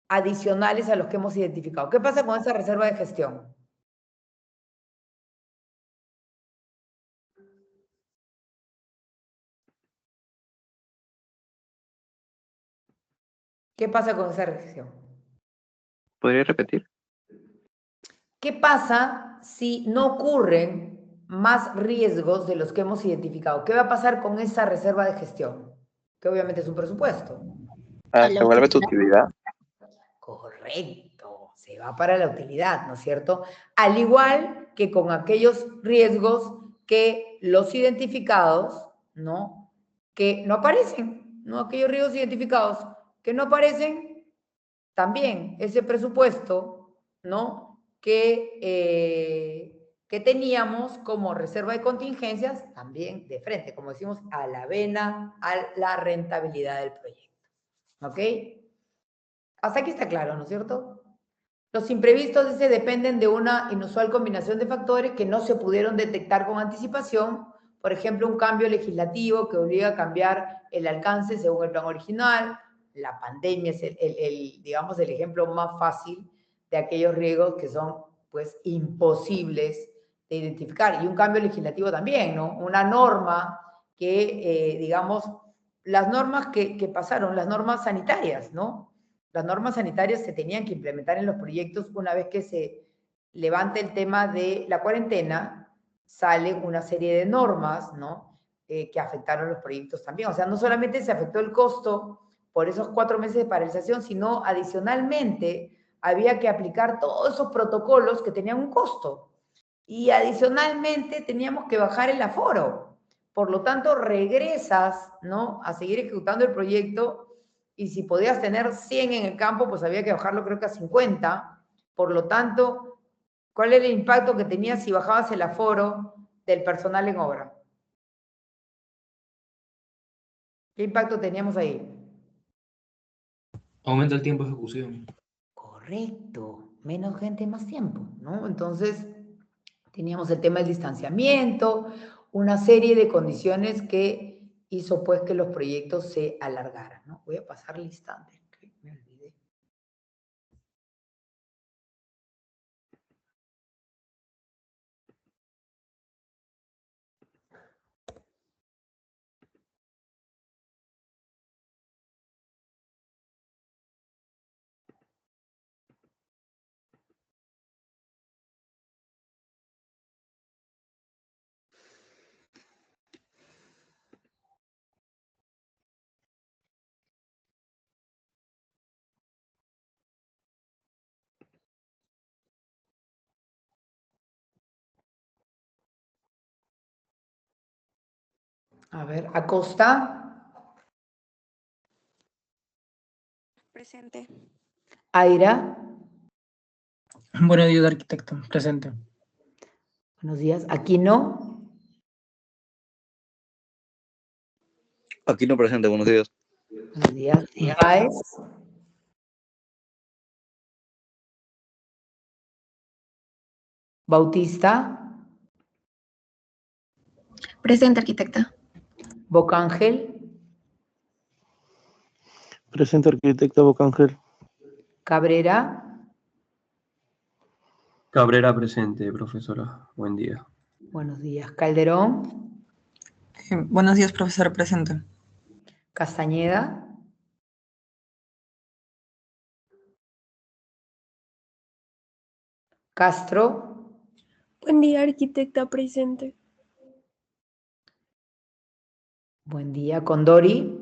adicionales a los que hemos identificado? ¿Qué pasa con esa reserva de gestión? ¿Qué pasa con esa gestión? ¿Podría repetir? ¿Qué pasa si no ocurren más riesgos de los que hemos identificado? ¿Qué va a pasar con esa reserva de gestión? Que obviamente es un presupuesto. ¿Se vuelve tu utilidad? Correcto, se va para la utilidad, ¿no es cierto? Al igual que con aquellos riesgos que los identificados, ¿no? Que no aparecen, ¿no? Aquellos riesgos identificados que no aparecen, también ese presupuesto, ¿no? Que teníamos como reserva de contingencias, también de frente, como decimos, a la vena, a la rentabilidad del proyecto. ¿Ok? Hasta aquí está claro, ¿no es cierto? Los imprevistos, dice, dependen de una inusual combinación de factores que no se pudieron detectar con anticipación. Por ejemplo, un cambio legislativo que obliga a cambiar el alcance según el plan original. La pandemia es digamos, el ejemplo más fácil de aquellos riesgos que son, pues, imposibles de identificar. Y un cambio legislativo también, ¿no? Una norma que, digamos, las normas que pasaron, las normas sanitarias, ¿no? Las normas sanitarias se tenían que implementar en los proyectos una vez que se levante el tema de la cuarentena, salen una serie de normas, ¿no? Que afectaron los proyectos también. O sea, no solamente se afectó el costo por esos 4 meses de paralización, sino adicionalmente había que aplicar todos esos protocolos que tenían un costo. Y adicionalmente teníamos que bajar el aforo. Por lo tanto, regresas, ¿no? A seguir ejecutando el proyecto y si podías tener 100 en el campo, pues había que bajarlo creo que a 50. Por lo tanto, ¿cuál era el impacto que tenías si bajabas el aforo del personal en obra? ¿Qué impacto teníamos ahí? Aumenta el tiempo de ejecución. Correcto, menos gente, más tiempo, ¿no? Entonces, teníamos el tema del distanciamiento, una serie de condiciones que hizo pues que los proyectos se alargaran, ¿no? Voy a pasar el instante, que me olvidé. A ver, Acosta. Presente. Aira. Buenos días, arquitecto. Presente. Buenos días. Aquino. Aquí no presente, buenos días. Buenos días. Baez. Bautista. Presente, arquitecta. Bocángel. Presente, arquitecta Bocángel. Cabrera. Cabrera presente, profesora. Buen día. Buenos días. Calderón. Buenos días, profesora, presente. Castañeda. Castro. Buen día, arquitecta, presente. Buen día. Condori.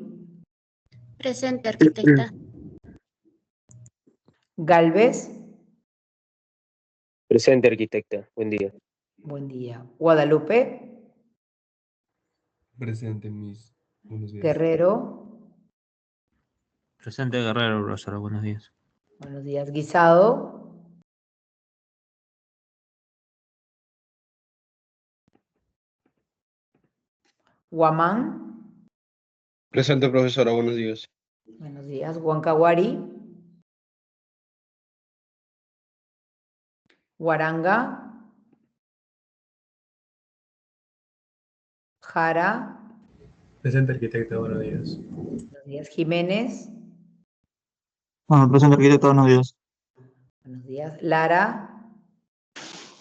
Presente, arquitecta. Galvez. Presente, arquitecta. Buen día. Buen día. Guadalupe. Presente, Miss. Buenos días. Guerrero. Presente, Guerrero, profesora. Buenos días. Buenos días. Guisado. Guamán. Presente, profesora, buenos días. Buenos días. Huancahuari. Guaranga. Jara. Presente, arquitecta, buenos días. Buenos días. Jiménez. Presente, arquitecta, buenos días. Buenos días. Lara.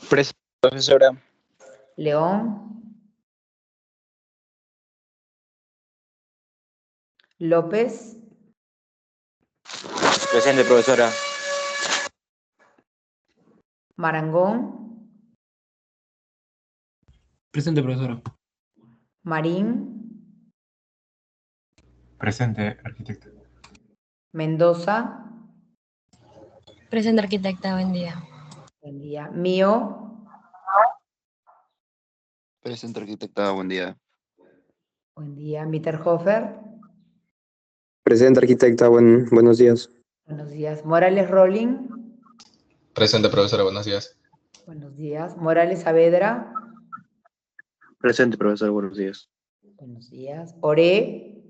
Presente, profesora. León. López. Presente, profesora. Marangón. Presente, profesora. Marín. Presente, arquitecta. Mendoza. Presente, arquitecta. Buen día. Buen día. Mío. Presente, arquitecta, buen día. Buen día. Mitterhofer. Presente, arquitecta. Buenos días. Buenos días. Morales Rolling. Presente, profesora, buenos días. Buenos días. Morales Saavedra. Presente, profesor, buenos días. Buenos días. Oré.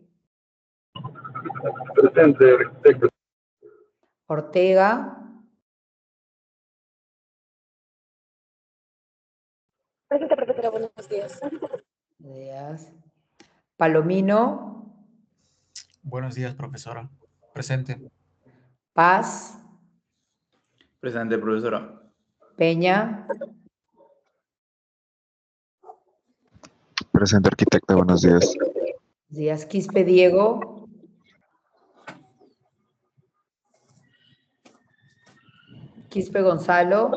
Presente, arquitecto. Ortega. Presente, profesora, buenos días. Buenos días. Palomino. Buenos días, profesora. Presente. Paz. Presente, profesora. Peña. Presente, arquitecta, buenos días. Buenos días. Quispe Diego. Quispe Gonzalo.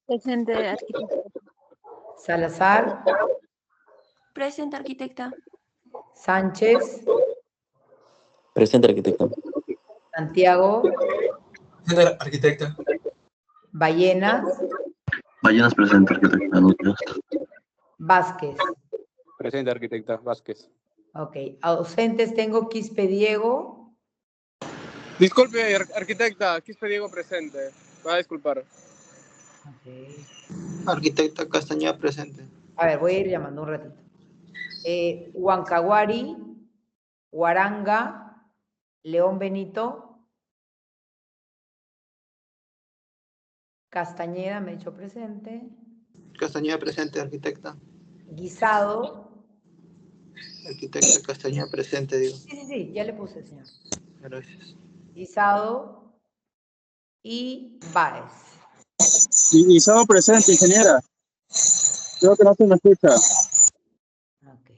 Presente, arquitecta. Salazar. Presente, arquitecta. Sánchez. Presente, arquitecta. Santiago. Presente, arquitecta. Ballenas. Ballenas presente, arquitecta. Buenos días. Vázquez. Presente, arquitecta Vázquez. Ok. Ausentes tengo Quispe Diego. Disculpe, arquitecta, Quispe Diego presente. Va a disculpar. Okay. Arquitecta Castañeda presente. A ver, voy a ir llamando un ratito. Huancahuari, Huaranga, León Benito, Castañeda, me he hecho presente, Castañeda presente, arquitecta. Guisado. Arquitecta Castañeda presente, digo. Sí, ya le puse, señor. Gracias. Guisado y Báez. Guisado presente, ingeniera. Creo que no se me escucha. Ok.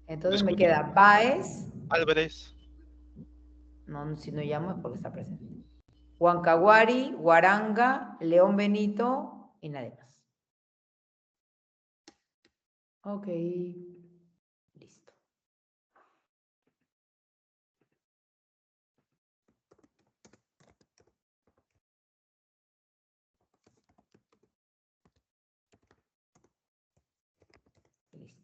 Entonces me queda Báez. Álvarez. No, si no llamo es porque está presente. Huancahuari, Huaranga, León Benito y nadie más. Ok. Listo. Listo.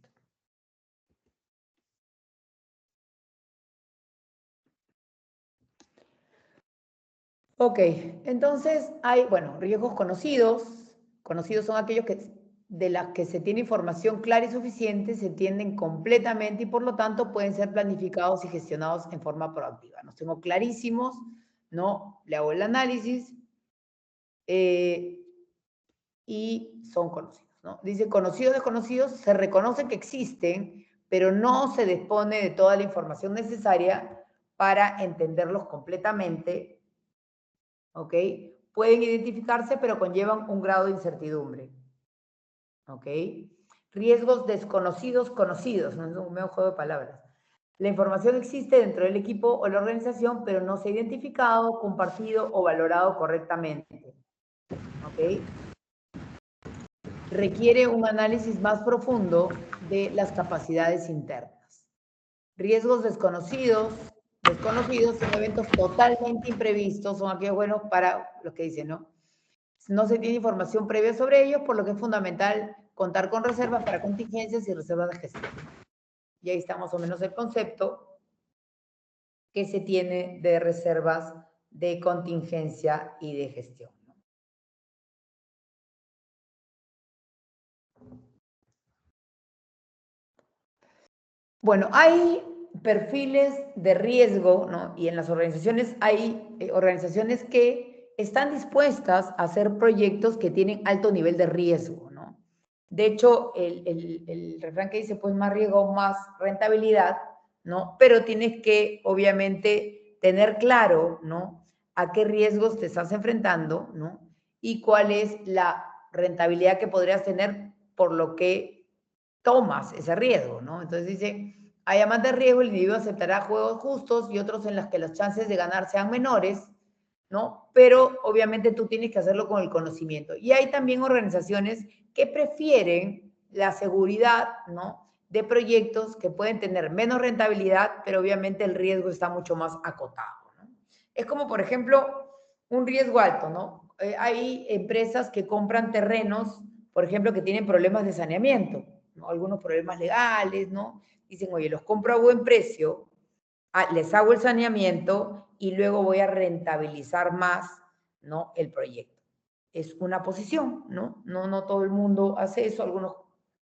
Ok, entonces hay, bueno, riesgos conocidos. Conocidos son aquellos de las que se tiene información clara y suficiente, se entienden completamente y por lo tanto pueden ser planificados y gestionados en forma proactiva. Los tengo clarísimos, ¿no? Le hago el análisis y son conocidos, ¿no? Dice conocidos, desconocidos, se reconoce que existen, pero no se dispone de toda la información necesaria para entenderlos completamente, ¿ok? Pueden identificarse, pero conllevan un grado de incertidumbre, ¿ok? Riesgos desconocidos, conocidos, no es un medio juego de palabras. La información existe dentro del equipo o la organización, pero no se ha identificado, compartido o valorado correctamente, ¿ok? Requiere un análisis más profundo de las capacidades internas. Riesgos desconocidos. Desconocidos son eventos totalmente imprevistos, son aquellos buenos para lo que dicen, ¿no? No se tiene información previa sobre ellos, por lo que es fundamental contar con reservas para contingencias y reservas de gestión. Y ahí está más o menos el concepto que se tiene de reservas de contingencia y de gestión. Bueno, hay perfiles de riesgo, ¿no? Y en las organizaciones hay organizaciones que están dispuestas a hacer proyectos que tienen alto nivel de riesgo, ¿no? De hecho, el refrán que dice, pues más riesgo, más rentabilidad, ¿no? Pero tienes que, obviamente, tener claro, ¿no? A qué riesgos te estás enfrentando, ¿no? Y cuál es la rentabilidad que podrías tener por lo que tomas ese riesgo, ¿no? Entonces dice, hay más de riesgo, el individuo aceptará juegos justos y otros en los que las chances de ganar sean menores, ¿no? Pero obviamente tú tienes que hacerlo con el conocimiento. Y hay también organizaciones que prefieren la seguridad, ¿no? De proyectos que pueden tener menos rentabilidad, pero obviamente el riesgo está mucho más acotado, ¿no? Es como, por ejemplo, un riesgo alto, ¿no? Hay empresas que compran terrenos, por ejemplo, que tienen problemas de saneamiento, ¿no? Algunos problemas legales, ¿no? Dicen, oye, los compro a buen precio, les hago el saneamiento y luego voy a rentabilizar más, ¿no? El proyecto. Es una posición, ¿no? No todo el mundo hace eso. Algunos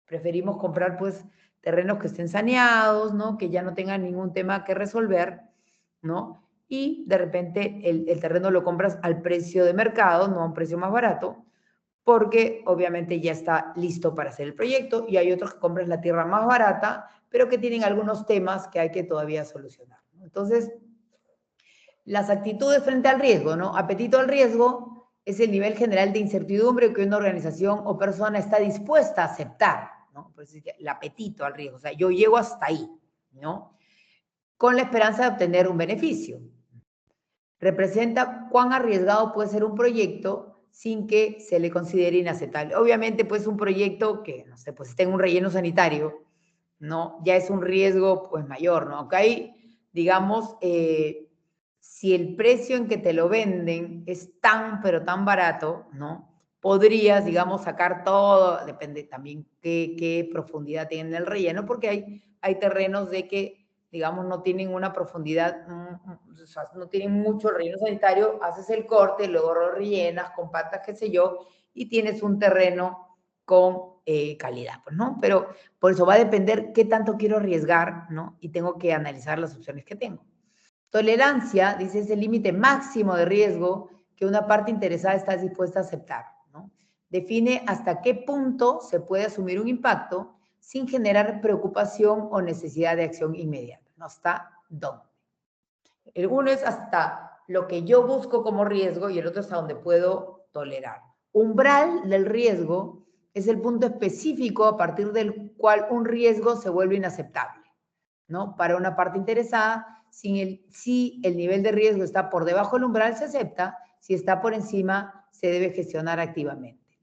preferimos comprar, pues, terrenos que estén saneados, ¿no? Que ya no tengan ningún tema que resolver, ¿no? Y de repente el terreno lo compras al precio de mercado, no a un precio más barato, porque obviamente ya está listo para hacer el proyecto, y hay otros que compran la tierra más barata, pero que tienen algunos temas que hay que todavía solucionar, ¿no? Entonces, las actitudes frente al riesgo, ¿no? Apetito al riesgo es el nivel general de incertidumbre que una organización o persona está dispuesta a aceptar, ¿no? Pues el apetito al riesgo, o sea, yo llego hasta ahí, ¿no? Con la esperanza de obtener un beneficio. Representa cuán arriesgado puede ser un proyecto sin que se le considere inaceptable. Obviamente, pues un proyecto que, no sé, pues esté en un relleno sanitario, ¿no? Ya es un riesgo, pues, mayor, ¿no? Acá hay, digamos, si el precio en que te lo venden es tan, pero tan barato, ¿no? Podrías, digamos, sacar todo, depende también qué profundidad tiene el relleno, porque hay terrenos de que, digamos, no tienen una profundidad, o sea, no tienen mucho relleno sanitario, haces el corte, luego lo rellenas, compactas, qué sé yo, y tienes un terreno con calidad, pues, ¿no? Pero por eso va a depender qué tanto quiero arriesgar, ¿no? Y tengo que analizar las opciones que tengo. Tolerancia, dice, es el límite máximo de riesgo que una parte interesada está dispuesta a aceptar, ¿no? Define hasta qué punto se puede asumir un impacto sin generar preocupación o necesidad de acción inmediata, ¿no? ¿Hasta dónde? El uno es hasta lo que yo busco como riesgo y el otro es hasta donde puedo tolerar. Umbral del riesgo es el punto específico a partir del cual un riesgo se vuelve inaceptable, ¿no? Para una parte interesada, si el nivel de riesgo está por debajo del umbral, se acepta. Si está por encima, se debe gestionar activamente.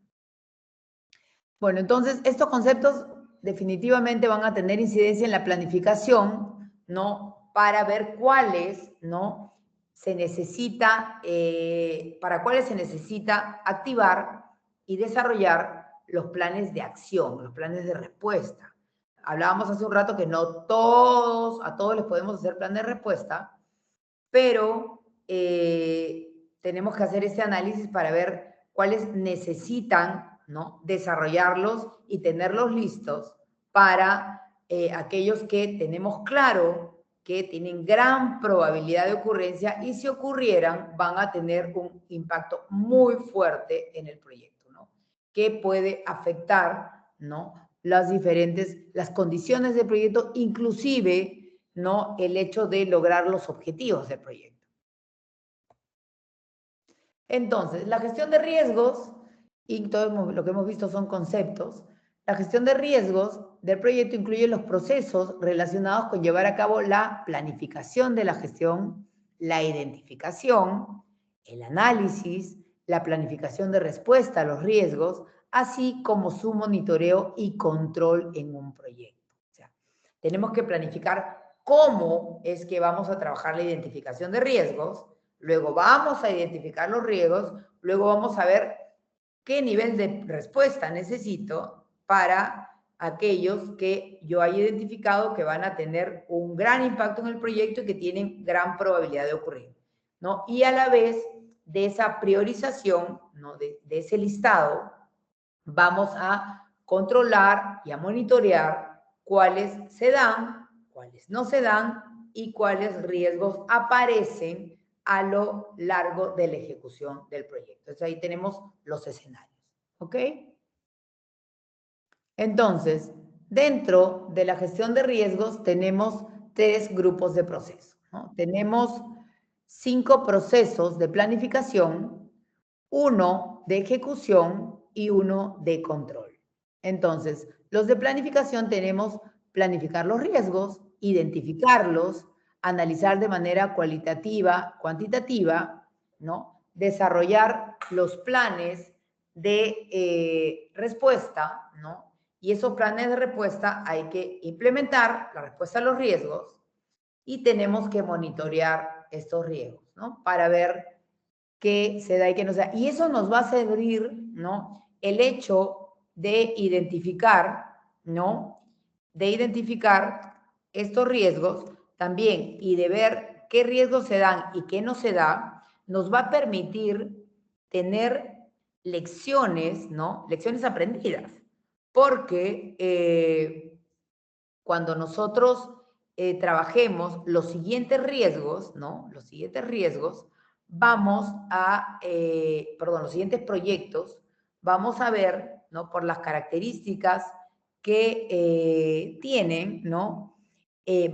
Bueno, entonces, estos conceptos definitivamente van a tener incidencia en la planificación, ¿no? Para ver cuáles, ¿no? Se necesita, para cuáles se necesita activar y desarrollar los planes de acción, los planes de respuesta. Hablábamos hace un rato que no a todos les podemos hacer plan de respuesta, pero tenemos que hacer este análisis para ver cuáles necesitan, ¿no?, desarrollarlos y tenerlos listos para aquellos que tenemos claro que tienen gran probabilidad de ocurrencia y si ocurrieran van a tener un impacto muy fuerte en el proyecto, ¿no?, que puede afectar, ¿no?, las condiciones del proyecto, inclusive, ¿no?, el hecho de lograr los objetivos del proyecto. Entonces, la gestión de riesgos, y todo lo que hemos visto son conceptos, la gestión de riesgos del proyecto incluye los procesos relacionados con llevar a cabo la planificación de la gestión, la identificación, el análisis, la planificación de respuesta a los riesgos, así como su monitoreo y control en un proyecto. O sea, tenemos que planificar cómo es que vamos a trabajar la identificación de riesgos, luego vamos a identificar los riesgos, luego vamos a ver qué nivel de respuesta necesito para aquellos que yo haya identificado que van a tener un gran impacto en el proyecto y que tienen gran probabilidad de ocurrir, ¿no? Y a la vez de esa priorización, ¿no?, de ese listado, vamos a controlar y a monitorear cuáles se dan, cuáles no se dan y cuáles riesgos aparecen a lo largo de la ejecución del proyecto. Entonces ahí tenemos los escenarios, ¿ok? Entonces, dentro de la gestión de riesgos tenemos 3 grupos de procesos, ¿no? Tenemos 5 procesos de planificación, 1 de ejecución y 1 de control. Entonces, los de planificación tenemos planificar los riesgos, identificarlos, analizar de manera cualitativa, cuantitativa, ¿no?, desarrollar los planes de respuesta, ¿no?, y esos planes de respuesta hay que implementar la respuesta a los riesgos y tenemos que monitorear estos riesgos, ¿no?, para ver qué se da y qué no se da. Y eso nos va a servir, ¿no?, el hecho de identificar, ¿no?, de identificar estos riesgos también y de ver qué riesgos se dan y qué no se da, nos va a permitir tener lecciones, ¿no?, lecciones aprendidas. Porque cuando nosotros trabajemos los siguientes riesgos, ¿no?, los siguientes riesgos, vamos a, los siguientes proyectos, vamos a ver, ¿no?, por las características que tienen, ¿no?,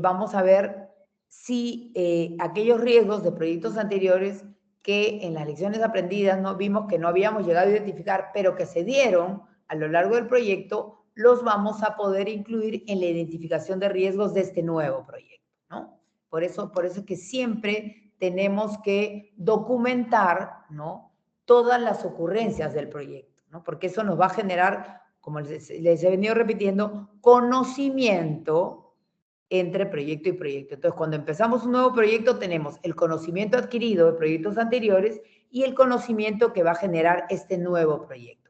vamos a ver si aquellos riesgos de proyectos anteriores que en las lecciones aprendidas no vimos que no habíamos llegado a identificar, pero que se dieron a lo largo del proyecto, los vamos a poder incluir en la identificación de riesgos de este nuevo proyecto, ¿no? Por eso es que siempre tenemos que documentar, ¿no?, todas las ocurrencias del proyecto, ¿no?, porque eso nos va a generar, como les he venido repitiendo, conocimiento entre proyecto y proyecto. Entonces, cuando empezamos un nuevo proyecto, tenemos el conocimiento adquirido de proyectos anteriores y el conocimiento que va a generar este nuevo proyecto.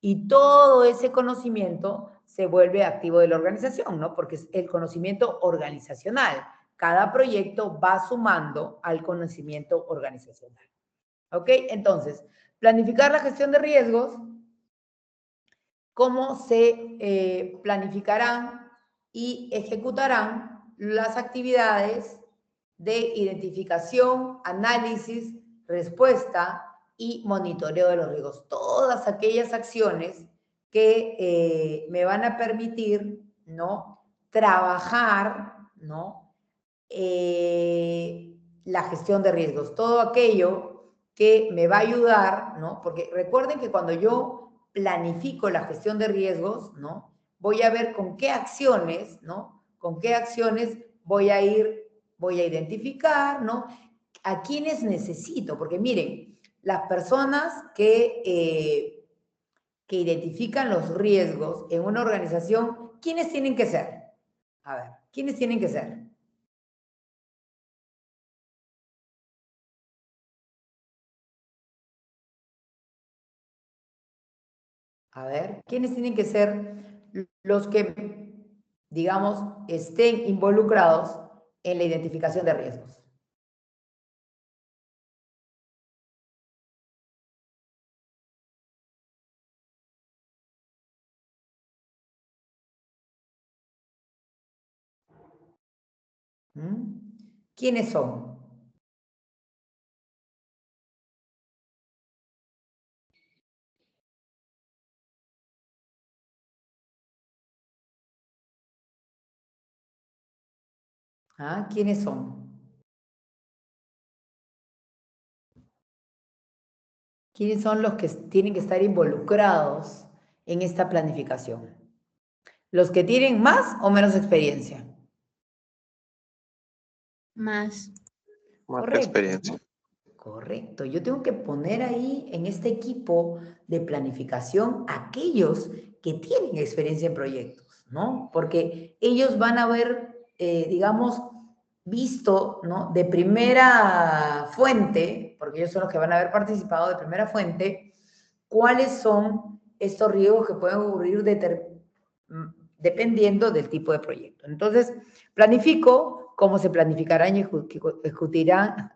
Y todo ese conocimiento se vuelve activo de la organización, ¿no?, porque es el conocimiento organizacional. Cada proyecto va sumando al conocimiento organizacional. ¿Ok? Entonces, planificar la gestión de riesgos, cómo se planificarán y ejecutarán las actividades de identificación, análisis, respuesta y monitoreo de los riesgos. Todas aquellas acciones que me van a permitir, ¿no?, trabajar, ¿no?, la gestión de riesgos. Todo aquello que me va a ayudar, ¿no?, porque recuerden que cuando yo planifico la gestión de riesgos, ¿no?, voy a ver con qué acciones, ¿no?, con qué acciones voy a identificar, ¿no?, a quiénes necesito. Porque miren, las personas que identifican los riesgos en una organización, ¿quiénes tienen que ser? A ver, ¿quiénes tienen que ser? A ver, ¿quiénes tienen que ser los que, digamos, estén involucrados en la identificación de riesgos? ¿Quiénes son? ¿Quiénes son? ¿Quiénes son los que tienen que estar involucrados en esta planificación? ¿Los que tienen más o menos experiencia? Más. Más Correcto, experiencia. ¿no? Correcto. Yo tengo que poner ahí en este equipo de planificación aquellos que tienen experiencia en proyectos, ¿no? Porque ellos van a haber, digamos, visto, ¿no? De primera fuente, porque ellos son los que van a haber participado de primera fuente, cuáles son estos riesgos que pueden ocurrir dependiendo del tipo de proyecto. Entonces, planifico cómo se planificarán y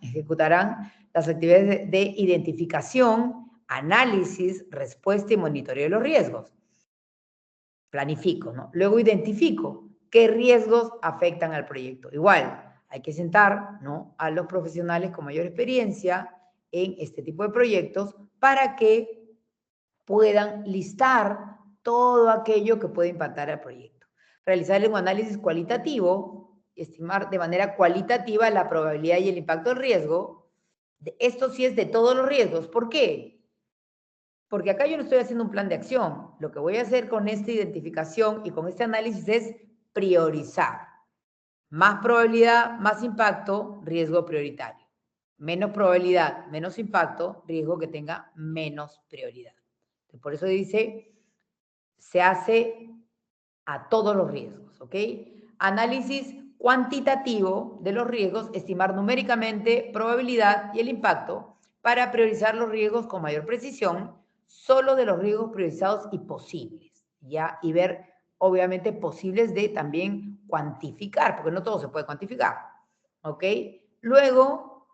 ejecutarán las actividades de identificación, análisis, respuesta y monitoreo de los riesgos. Planifico, ¿no? Luego identifico qué riesgos afectan al proyecto. Igual, hay que sentar, ¿no?, a los profesionales con mayor experiencia en este tipo de proyectos para que puedan listar todo aquello que puede impactar al proyecto. Realizar un análisis cualitativo, estimar de manera cualitativa la probabilidad y el impacto del riesgo. Esto sí es de todos los riesgos. ¿Por qué? Porque acá yo no estoy haciendo un plan de acción. Lo que voy a hacer con esta identificación y con este análisis es priorizar. Más probabilidad, más impacto, riesgo prioritario. Menos probabilidad, menos impacto, riesgo que tenga menos prioridad. Por eso dice, se hace a todos los riesgos, ¿ok? Análisis cuantitativo de los riesgos, estimar numéricamente probabilidad y el impacto para priorizar los riesgos con mayor precisión, solo de los riesgos priorizados y posibles, ¿ya? Y ver, obviamente, posibles de también cuantificar, porque no todo se puede cuantificar, ¿ok? Luego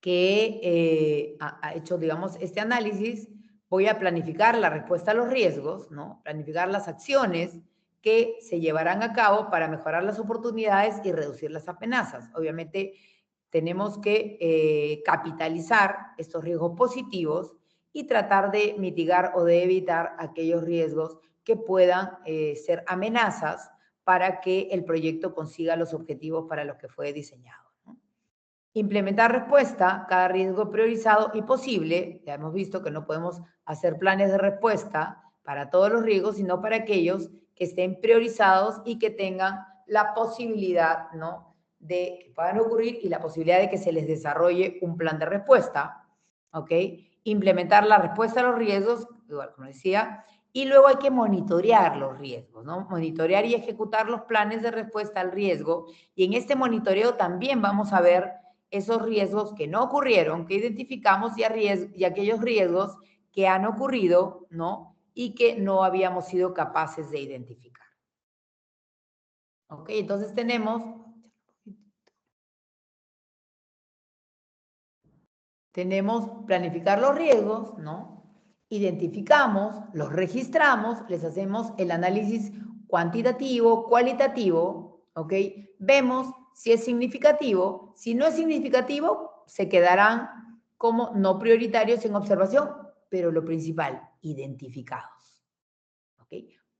que ha hecho, digamos, este análisis, voy a planificar la respuesta a los riesgos, ¿no? Planificar las acciones que se llevarán a cabo para mejorar las oportunidades y reducir las amenazas. Obviamente, tenemos que capitalizar estos riesgos positivos y tratar de mitigar o de evitar aquellos riesgos que puedan ser amenazas para que el proyecto consiga los objetivos para los que fue diseñado. Implementar respuesta, cada riesgo priorizado y posible. Ya hemos visto que no podemos hacer planes de respuesta para todos los riesgos, sino para aquellos que estén priorizados y que tengan la posibilidad, ¿no?, de que puedan ocurrir y la posibilidad de que se les desarrolle un plan de respuesta, ¿ok? Implementar la respuesta a los riesgos, igual como decía, y luego hay que monitorear los riesgos, ¿no? Monitorear y ejecutar los planes de respuesta al riesgo, y en este monitoreo también vamos a ver esos riesgos que no ocurrieron, que identificamos, y aquellos riesgos que han ocurrido, ¿no?, y que no habíamos sido capaces de identificar. ¿Ok? Entonces tenemos planificar los riesgos, ¿no? Identificamos, los registramos, les hacemos el análisis cuantitativo, cualitativo, ¿ok? Vemos si es significativo. Si no es significativo, se quedarán como no prioritarios en observación, pero lo principal, identificados, ¿ok?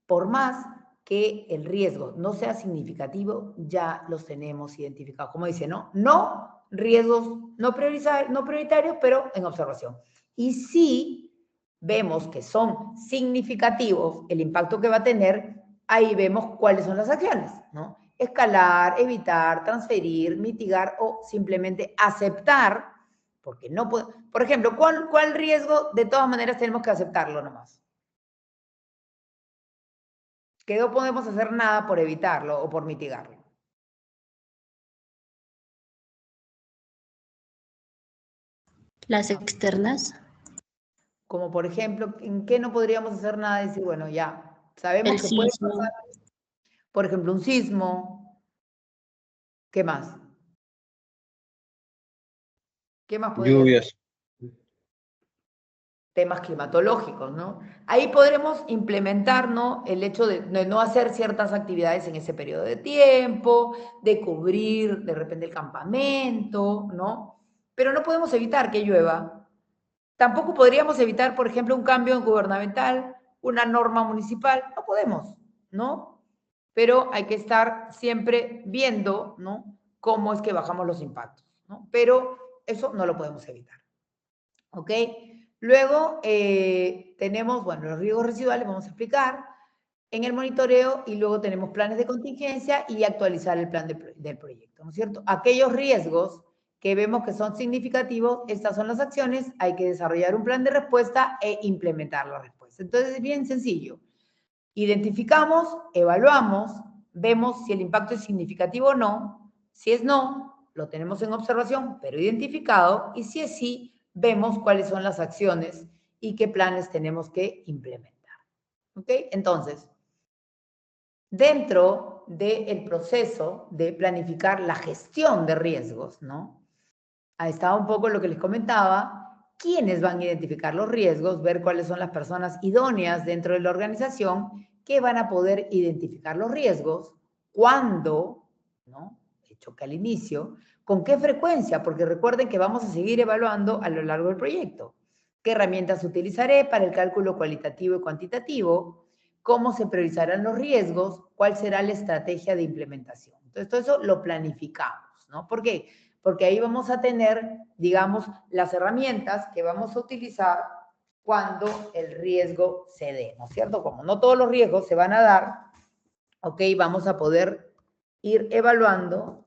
Por más que el riesgo no sea significativo, ya los tenemos identificados. Como dice, ¿no? No riesgos no prioritarios, pero en observación. Y si vemos que son significativos el impacto que va a tener, ahí vemos cuáles son las acciones, ¿no? Escalar, evitar, transferir, mitigar o simplemente aceptar, porque no puede. Por ejemplo, ¿cuál riesgo de todas maneras tenemos que aceptarlo nomás? Que no podemos hacer nada por evitarlo o por mitigarlo. Las externas. Como por ejemplo, ¿en qué no podríamos hacer nada? Y decir, bueno, ya, sabemos que puede pasar, por ejemplo, un sismo. ¿Qué más? ¿Qué más podría ser? Lluvias. temas climatológicos, ¿no? Ahí podremos implementar, ¿no?, el hecho de no hacer ciertas actividades en ese periodo de tiempo, de cubrir de repente el campamento, ¿no? Pero no podemos evitar que llueva. Tampoco podríamos evitar, por ejemplo, un cambio gubernamental, una norma municipal. No podemos, ¿no? Pero hay que estar siempre viendo, ¿no?, cómo es que bajamos los impactos, ¿no? Pero eso no lo podemos evitar. ¿Ok? Luego tenemos, bueno, los riesgos residuales, vamos a explicar, en el monitoreo, y luego tenemos planes de contingencia y actualizar el plan del proyecto, ¿no es cierto? Aquellos riesgos que vemos que son significativos, estas son las acciones, hay que desarrollar un plan de respuesta e implementar la respuesta. Entonces es bien sencillo. Identificamos, evaluamos, vemos si el impacto es significativo o no. Si es no, lo tenemos en observación, pero identificado, y si es sí, vemos cuáles son las acciones y qué planes tenemos que implementar. ¿Ok? Entonces, dentro del proceso de planificar la gestión de riesgos, ¿no?, ahí estaba un poco lo que les comentaba, quiénes van a identificar los riesgos, ver cuáles son las personas idóneas dentro de la organización que van a poder identificar los riesgos, cuándo, ¿no?, hecho que al inicio, con qué frecuencia, porque recuerden que vamos a seguir evaluando a lo largo del proyecto. ¿Qué herramientas utilizaré para el cálculo cualitativo y cuantitativo? ¿Cómo se priorizarán los riesgos? ¿Cuál será la estrategia de implementación? Entonces, todo eso lo planificamos, ¿no? ¿Por qué? Porque ahí vamos a tener, digamos, las herramientas que vamos a utilizar cuando el riesgo se dé, ¿no es cierto? Como no todos los riesgos se van a dar, ok, vamos a poder ir evaluando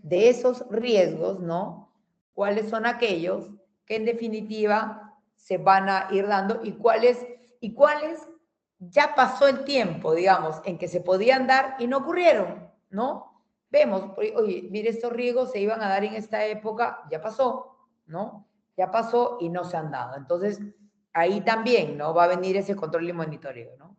de esos riesgos, ¿no?, cuáles son aquellos que en definitiva se van a ir dando y cuáles ya pasó el tiempo, digamos, en que se podían dar y no ocurrieron, ¿no? Vemos, oye, mire, estos riesgos se iban a dar en esta época, ya pasó, ¿no? Ya pasó y no se han dado. Entonces, ahí también, ¿no?, va a venir ese control y monitoreo, ¿no?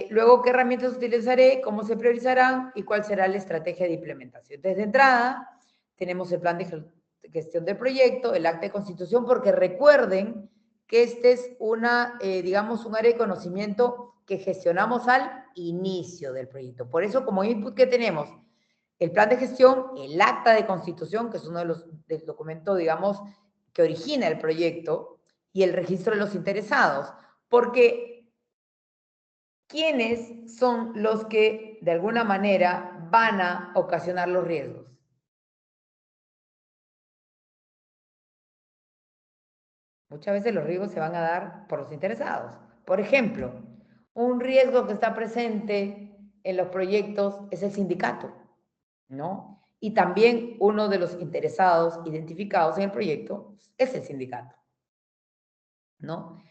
Luego, ¿qué herramientas utilizaré? ¿Cómo se priorizarán? ¿Y cuál será la estrategia de implementación? Desde entrada, tenemos el plan de gestión del proyecto, el acta de constitución, porque recuerden que este es digamos, un área de conocimiento que gestionamos al inicio del proyecto. Por eso, como input que tenemos, el plan de gestión, el acta de constitución, que es uno de los documentos, digamos, que origina el proyecto, y el registro de los interesados. Porque ¿quiénes son los que, de alguna manera, van a ocasionar los riesgos? Muchas veces los riesgos se van a dar por los interesados. Por ejemplo, un riesgo que está presente en los proyectos es el sindicato, ¿no? Y también uno de los interesados identificados en el proyecto es el sindicato, ¿no?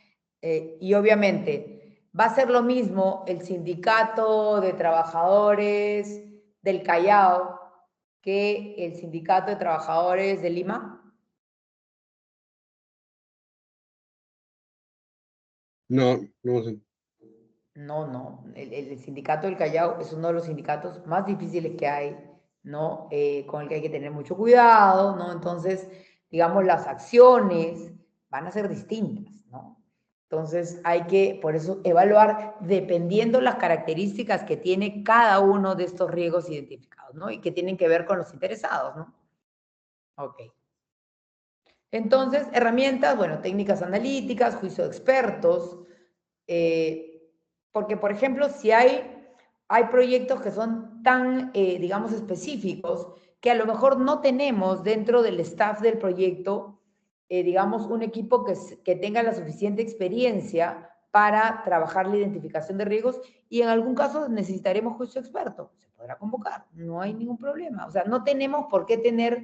Y obviamente va a ser lo mismo el sindicato de trabajadores del Callao que el sindicato de trabajadores de Lima. No, no sé. No. El sindicato del Callao es uno de los sindicatos más difíciles que hay, ¿no? Con el que hay que tener mucho cuidado, ¿no? Entonces, digamos, las acciones van a ser distintas, ¿no? Entonces, hay que, por eso, evaluar dependiendo las características que tiene cada uno de estos riesgos identificados, ¿no? Y que tienen que ver con los interesados, ¿no? Ok. Entonces, herramientas, bueno, técnicas analíticas, juicio de expertos, porque, por ejemplo, si hay proyectos que son tan, digamos, específicos, que a lo mejor no tenemos dentro del staff del proyecto, digamos, un equipo que tenga la suficiente experiencia para trabajar la identificación de riesgos, y en algún caso necesitaremos juicio experto. Se podrá convocar, no hay ningún problema. O sea, no tenemos por qué tener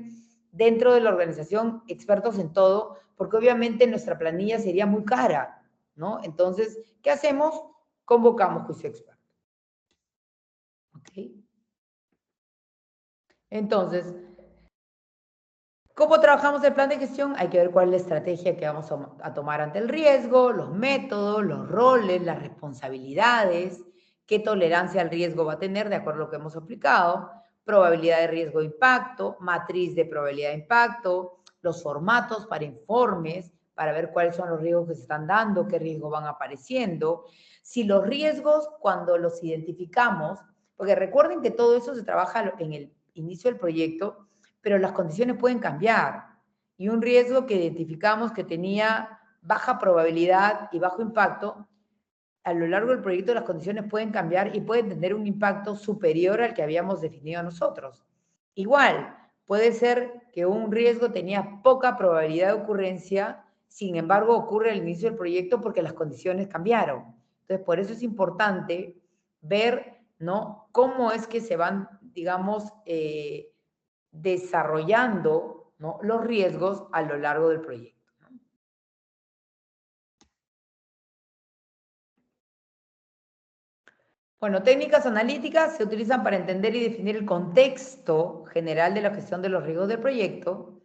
dentro de la organización expertos en todo, porque obviamente nuestra planilla sería muy cara, ¿no? Entonces, ¿qué hacemos? Convocamos juicio experto. ¿Ok? Entonces, ¿cómo trabajamos el plan de gestión? Hay que ver cuál es la estrategia que vamos a tomar ante el riesgo, los métodos, los roles, las responsabilidades, qué tolerancia al riesgo va a tener de acuerdo a lo que hemos aplicado, probabilidad de riesgo de impacto, matriz de probabilidad de impacto, los formatos para informes, para ver cuáles son los riesgos que se están dando, qué riesgos van apareciendo. Si los riesgos, cuando los identificamos, porque recuerden que todo eso se trabaja en el inicio del proyecto, pero las condiciones pueden cambiar. Y un riesgo que identificamos que tenía baja probabilidad y bajo impacto, a lo largo del proyecto las condiciones pueden cambiar y pueden tener un impacto superior al que habíamos definido nosotros. Igual, puede ser que un riesgo tenía poca probabilidad de ocurrencia, sin embargo ocurre al inicio del proyecto porque las condiciones cambiaron. Entonces, por eso es importante ver, ¿no?, cómo es que se van, digamos, desarrollando, ¿no?, los riesgos a lo largo del proyecto. Bueno, técnicas analíticas se utilizan para entender y definir el contexto general de la gestión de los riesgos del proyecto.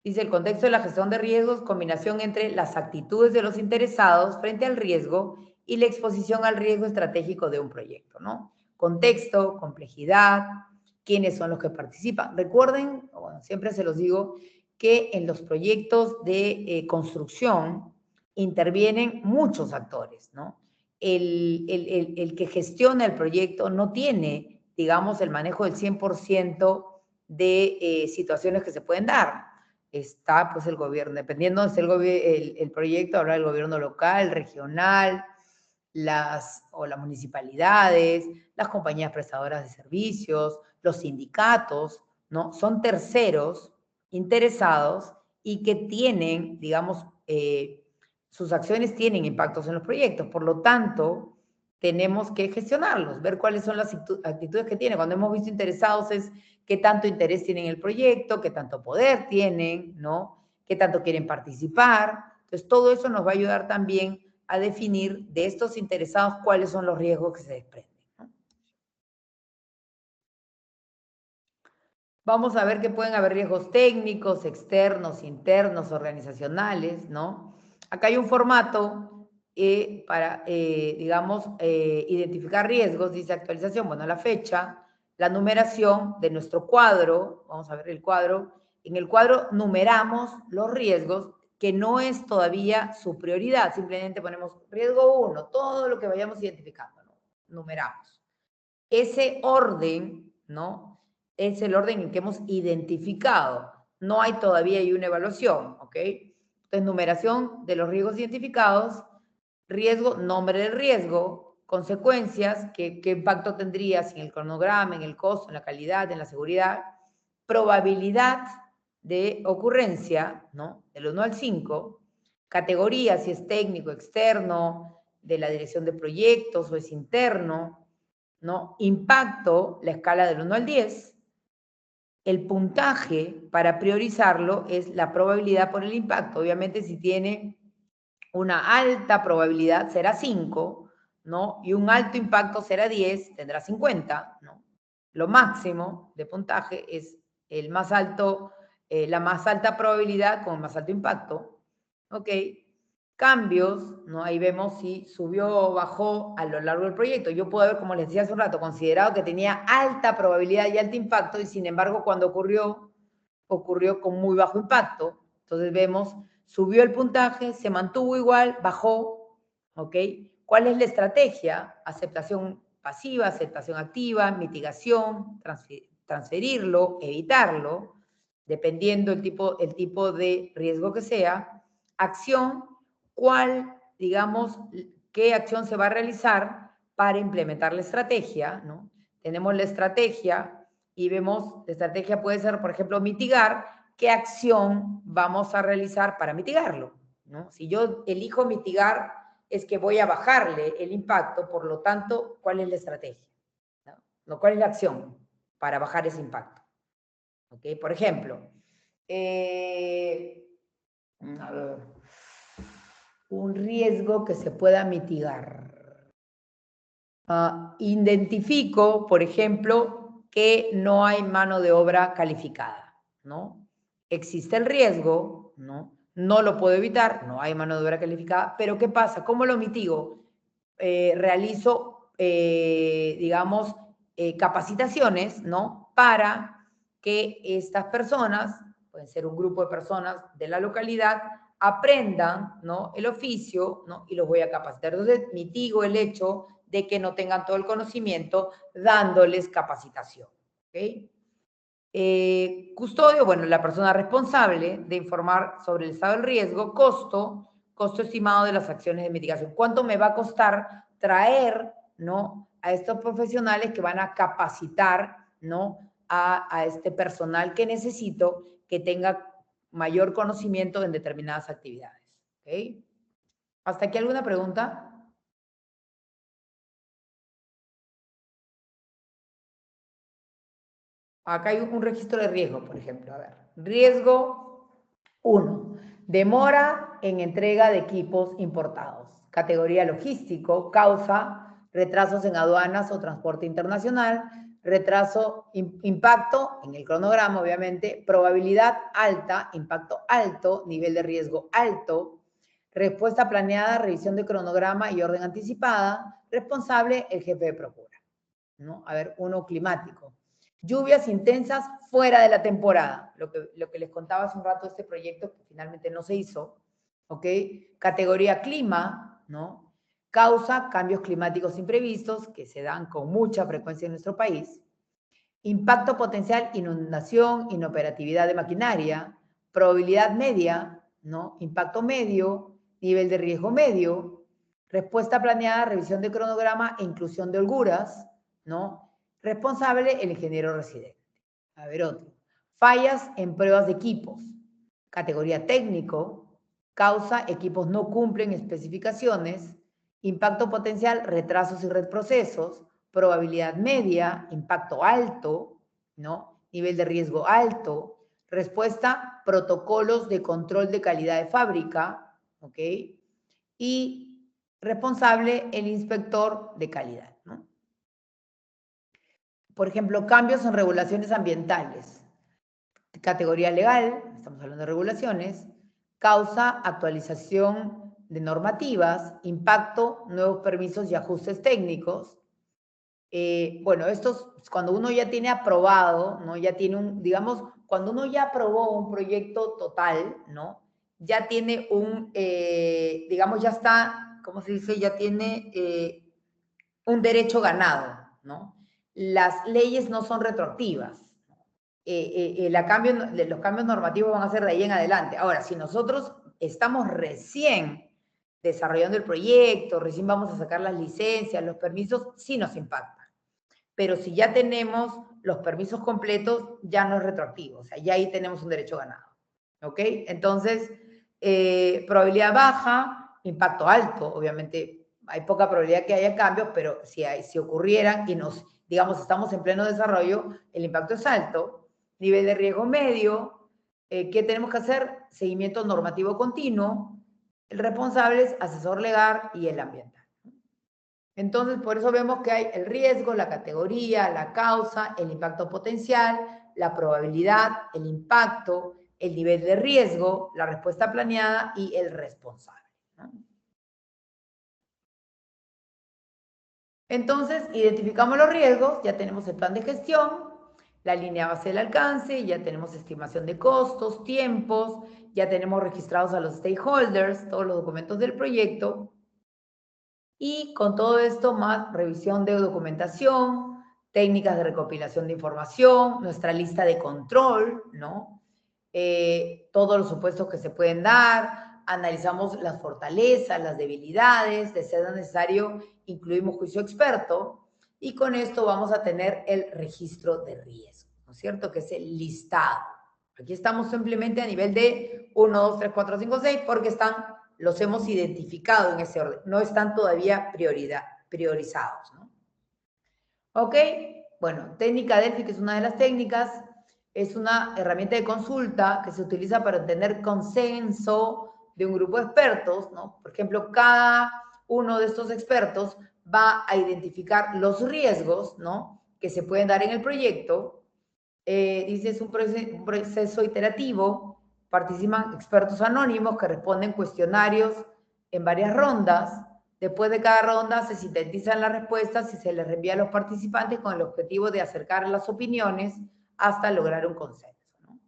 Dice, el contexto de la gestión de riesgos, combinación entre las actitudes de los interesados frente al riesgo y la exposición al riesgo estratégico de un proyecto, ¿no? Contexto, complejidad, quiénes son los que participan. Recuerden, bueno, siempre se los digo, que en los proyectos de construcción intervienen muchos actores, ¿no? El que gestiona el proyecto no tiene, digamos, el manejo del 100% de situaciones que se pueden dar. Está, pues, el gobierno, dependiendo de el proyecto, habrá el gobierno local, regional, las municipalidades, las compañías prestadoras de servicios, los sindicatos, ¿no? Son terceros interesados y que tienen, digamos, sus acciones tienen impactos en los proyectos. Por lo tanto, tenemos que gestionarlos, ver cuáles son las actitudes que tienen. Cuando hemos visto interesados es qué tanto interés tienen en el proyecto, qué tanto poder tienen, ¿no? Qué tanto quieren participar. Entonces, todo eso nos va a ayudar también a definir de estos interesados cuáles son los riesgos que se desprenden, ¿no? Vamos a ver que pueden haber riesgos técnicos, externos, internos, organizacionales, ¿no? Acá hay un formato para, digamos, identificar riesgos, dice actualización, bueno, la fecha, la numeración de nuestro cuadro, vamos a ver el cuadro, en el cuadro numeramos los riesgos, que no es todavía su prioridad, simplemente ponemos riesgo 1, todo lo que vayamos identificando, ¿no? Numeramos. Ese orden, ¿no?, es el orden en que hemos identificado. No hay todavía una evaluación, ¿ok? Entonces, numeración de los riesgos identificados, riesgo, nombre del riesgo, consecuencias, qué impacto tendría en el cronograma, en el costo, en la calidad, en la seguridad, probabilidad de ocurrencia, ¿no?, del 1 al 5, categoría, si es técnico, externo, de la dirección de proyectos o es interno, ¿no?, impacto, la escala del 1 al 10, el puntaje para priorizarlo es la probabilidad por el impacto. Obviamente, si tiene una alta probabilidad será 5, ¿no? Y un alto impacto será 10, tendrá 50, ¿no? Lo máximo de puntaje es el más alto, la más alta probabilidad con más alto impacto, ¿ok? Cambios, ¿no? Ahí vemos si subió o bajó a lo largo del proyecto. Yo puedo haber, como les decía hace un rato, considerado que tenía alta probabilidad y alto impacto, y sin embargo, cuando ocurrió con muy bajo impacto. Entonces vemos, subió el puntaje, se mantuvo igual, bajó, ¿ok? ¿Cuál es la estrategia? Aceptación pasiva, aceptación activa, mitigación, transferirlo, evitarlo, dependiendo el tipo de riesgo que sea. Acción, ¿cuál, digamos, qué acción se va a realizar para implementar la estrategia, ¿no? Tenemos la estrategia y vemos, la estrategia puede ser, por ejemplo, mitigar, ¿qué acción vamos a realizar para mitigarlo, ¿no? Si yo elijo mitigar, es que voy a bajarle el impacto, por lo tanto, ¿cuál es la estrategia? ¿No? ¿Cuál es la acción para bajar ese impacto? ¿Ok? Por ejemplo, a ver, un riesgo que se pueda mitigar. Identifico, por ejemplo, que no hay mano de obra calificada, ¿no? Existe el riesgo, ¿no? No lo puedo evitar, no hay mano de obra calificada, pero ¿qué pasa? ¿Cómo lo mitigo? Realizo, digamos, capacitaciones, ¿no?, para que estas personas pueden ser un grupo de personas de la localidad, aprendan, ¿no?, el oficio, ¿no?, y los voy a capacitar. Entonces, mitigo el hecho de que no tengan todo el conocimiento dándoles capacitación. ¿Ok? Custodio, bueno, la persona responsable de informar sobre el estado del riesgo, costo estimado de las acciones de mitigación. ¿Cuánto me va a costar traer, ¿no?, a estos profesionales que van a capacitar, ¿no?, a este personal que necesito que tenga mayor conocimiento en determinadas actividades? ¿Ok? ¿Hasta aquí alguna pregunta? Acá hay un registro de riesgo, por ejemplo. A ver, riesgo 1. Demora en entrega de equipos importados. Categoría logístico, causa, retrasos en aduanas o transporte internacional, retraso, impacto en el cronograma, obviamente, probabilidad alta, impacto alto, nivel de riesgo alto, respuesta planeada, revisión de cronograma y orden anticipada, responsable el jefe de procura, ¿no? A ver, 1 climático. Lluvias intensas fuera de la temporada, lo que les contaba hace un rato de este proyecto que finalmente no se hizo, ¿ok? Categoría clima, ¿no? Causa cambios climáticos imprevistos que se dan con mucha frecuencia en nuestro país. Impacto potencial, inundación, inoperatividad de maquinaria, probabilidad media, ¿no? Impacto medio, nivel de riesgo medio, respuesta planeada, revisión de cronograma e inclusión de holguras, ¿no? Responsable, el ingeniero residente. A ver, otro. Fallas en pruebas de equipos. Categoría técnico. Causa, equipos no cumplen especificaciones. Impacto potencial, retrasos y retrocesos. Probabilidad media, impacto alto, ¿no? Nivel de riesgo alto. Respuesta, protocolos de control de calidad de fábrica, ¿ok? Y responsable, el inspector de calidad, ¿no? Por ejemplo, cambios en regulaciones ambientales. Categoría legal, estamos hablando de regulaciones. Causa, actualización de normativas. Impacto, nuevos permisos y ajustes técnicos. Bueno, estos, cuando uno ya tiene aprobado, ¿no? Ya tiene un, digamos, cuando uno ya aprobó un proyecto total, ¿no? Ya tiene un, digamos, ya está, ¿cómo se dice? Ya tiene un derecho ganado, ¿no? Las leyes no son retroactivas. Los cambios normativos van a ser de ahí en adelante. Ahora, si nosotros estamos recién desarrollando el proyecto, recién vamos a sacar las licencias, los permisos, sí nos impacta. Pero si ya tenemos los permisos completos, ya no es retroactivo. O sea, ya ahí tenemos un derecho ganado. ¿Ok? Entonces, probabilidad baja, impacto alto. Obviamente, hay poca probabilidad que haya cambios, pero si ocurrieran y digamos, estamos en pleno desarrollo, el impacto es alto. Nivel de riesgo medio. ¿Qué tenemos que hacer? Seguimiento normativo continuo. El responsable es asesor legal y el ambiental. Entonces, por eso vemos que hay el riesgo, la categoría, la causa, el impacto potencial, la probabilidad, el impacto, el nivel de riesgo, la respuesta planeada y el responsable, ¿no? Entonces, identificamos los riesgos, ya tenemos el plan de gestión, la línea base del alcance, ya tenemos estimación de costos, tiempos, ya tenemos registrados a los stakeholders, todos los documentos del proyecto. Y con todo esto, más revisión de documentación, técnicas de recopilación de información, nuestra lista de control, ¿no? Todos los supuestos que se pueden dar, analizamos las fortalezas, las debilidades, de ser necesario, incluimos juicio experto, y con esto vamos a tener el registro de riesgo, ¿no es cierto? Que es el listado. Aquí estamos simplemente a nivel de 1, 2, 3, 4, 5, 6, porque los hemos identificado en ese orden. No están todavía priorizados, ¿no? Ok, bueno, técnica Delphi, que es una de las técnicas, es una herramienta de consulta que se utiliza para obtener consenso de un grupo de expertos, ¿no? Por ejemplo, cada uno de estos expertos va a identificar los riesgos, ¿no?, que se pueden dar en el proyecto. Dice, es un proceso iterativo. Participan expertos anónimos que responden cuestionarios en varias rondas. Después de cada ronda se sintetizan las respuestas y se les reenvía a los participantes con el objetivo de acercar las opiniones hasta lograr un consenso, ¿no?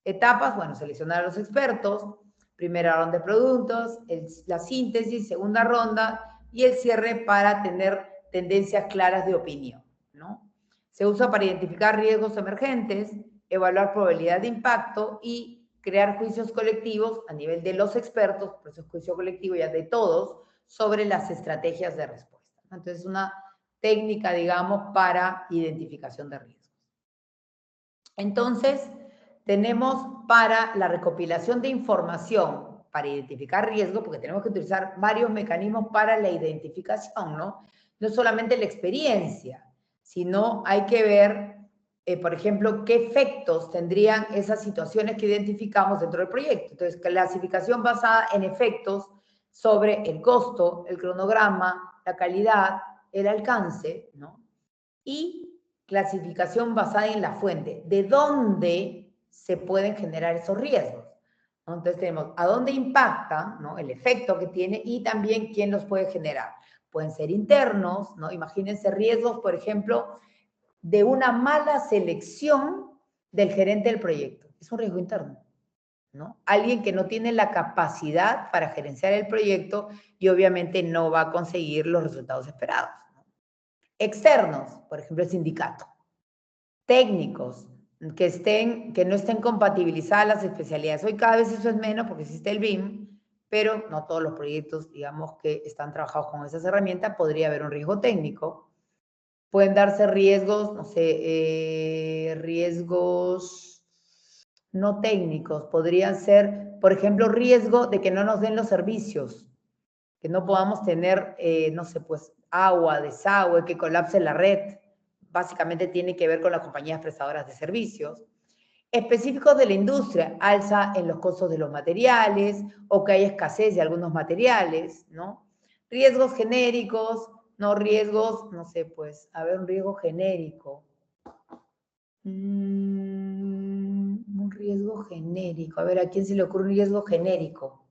Etapas, bueno, seleccionar a los expertos, primera ronda de productos, la síntesis, segunda ronda y el cierre para tener tendencias claras de opinión, ¿no? Se usa para identificar riesgos emergentes, evaluar probabilidad de impacto y crear juicios colectivos a nivel de los expertos, por eso es juicio colectivo ya de todos, sobre las estrategias de respuesta. Entonces, una técnica, digamos, para identificación de riesgos. Entonces, tenemos para la recopilación de información para identificar riesgos, porque tenemos que utilizar varios mecanismos para la identificación, ¿no? No solamente la experiencia, sino hay que ver, por ejemplo, qué efectos tendrían esas situaciones que identificamos dentro del proyecto. Entonces, clasificación basada en efectos sobre el costo, el cronograma, la calidad, el alcance, ¿no? Y clasificación basada en la fuente, de dónde se pueden generar esos riesgos, ¿no? Entonces tenemos a dónde impacta, ¿no? El efecto que tiene y también quién los puede generar. Pueden ser internos, ¿no? Imagínense riesgos, por ejemplo, de una mala selección del gerente del proyecto. Es un riesgo interno, ¿no? Alguien que no tiene la capacidad para gerenciar el proyecto y obviamente no va a conseguir los resultados esperados. Externos, por ejemplo, el sindicato. Técnicos, que no estén compatibilizadas las especialidades. Hoy cada vez eso es menos porque existe el BIM, pero no todos los proyectos, digamos, que están trabajados con esas herramientas, podría haber un riesgo técnico. Pueden darse riesgos, no sé, riesgos no técnicos. Podrían ser, por ejemplo, riesgo de que no nos den los servicios, que no podamos tener, no sé, pues, agua, desagüe, que colapse la red. Básicamente tiene que ver con las compañías prestadoras de servicios. Específicos de la industria, alza en los costos de los materiales o que hay escasez de algunos materiales, ¿no? Riesgos genéricos, no riesgos, no sé, pues, a ver, un riesgo genérico. Un riesgo genérico. A ver, ¿a quién se le ocurre un riesgo genérico?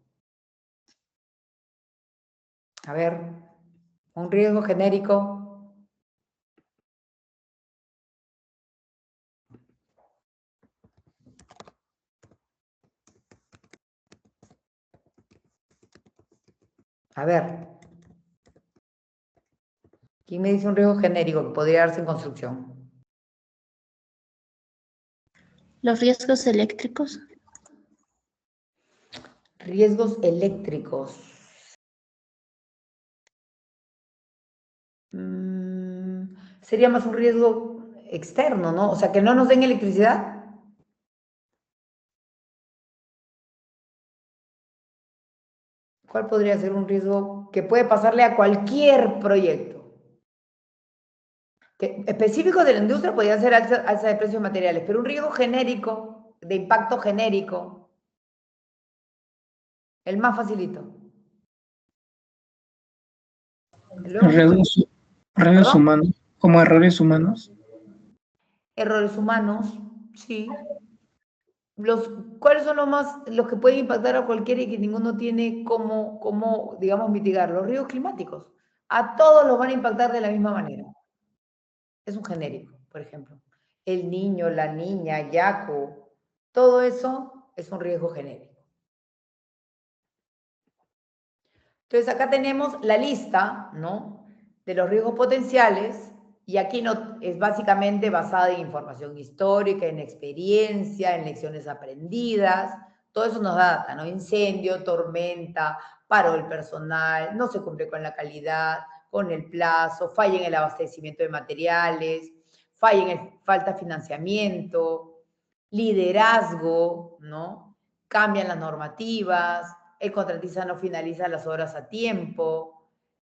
A ver, un riesgo genérico. A ver. ¿Quién me dice un riesgo genérico que podría darse en construcción? Los riesgos eléctricos. Riesgos eléctricos. Sería más un riesgo externo, ¿no? O sea, que no nos den electricidad. ¿Cuál podría ser un riesgo que puede pasarle a cualquier proyecto? Que específico de la industria podría ser alza de precios materiales, pero un riesgo genérico, de impacto genérico, el más facilito. Errores humanos, como errores humanos. Errores humanos, sí. ¿Cuáles son los que pueden impactar a cualquiera y que ninguno tiene cómo, digamos, mitigar? Los riesgos climáticos. A todos los van a impactar de la misma manera. Es un genérico, por ejemplo. El niño, la niña, Yaco, todo eso es un riesgo genérico. Entonces, acá tenemos la lista, ¿no?, de los riesgos potenciales, y aquí no, es básicamente basada en información histórica, en experiencia, en lecciones aprendidas. Todo eso nos da data, ¿no? Incendio, tormenta, paro del personal, no se cumple con la calidad, con el plazo, falla en el abastecimiento de materiales, falta financiamiento, liderazgo, ¿no? Cambian las normativas, el contratista no finaliza las obras a tiempo,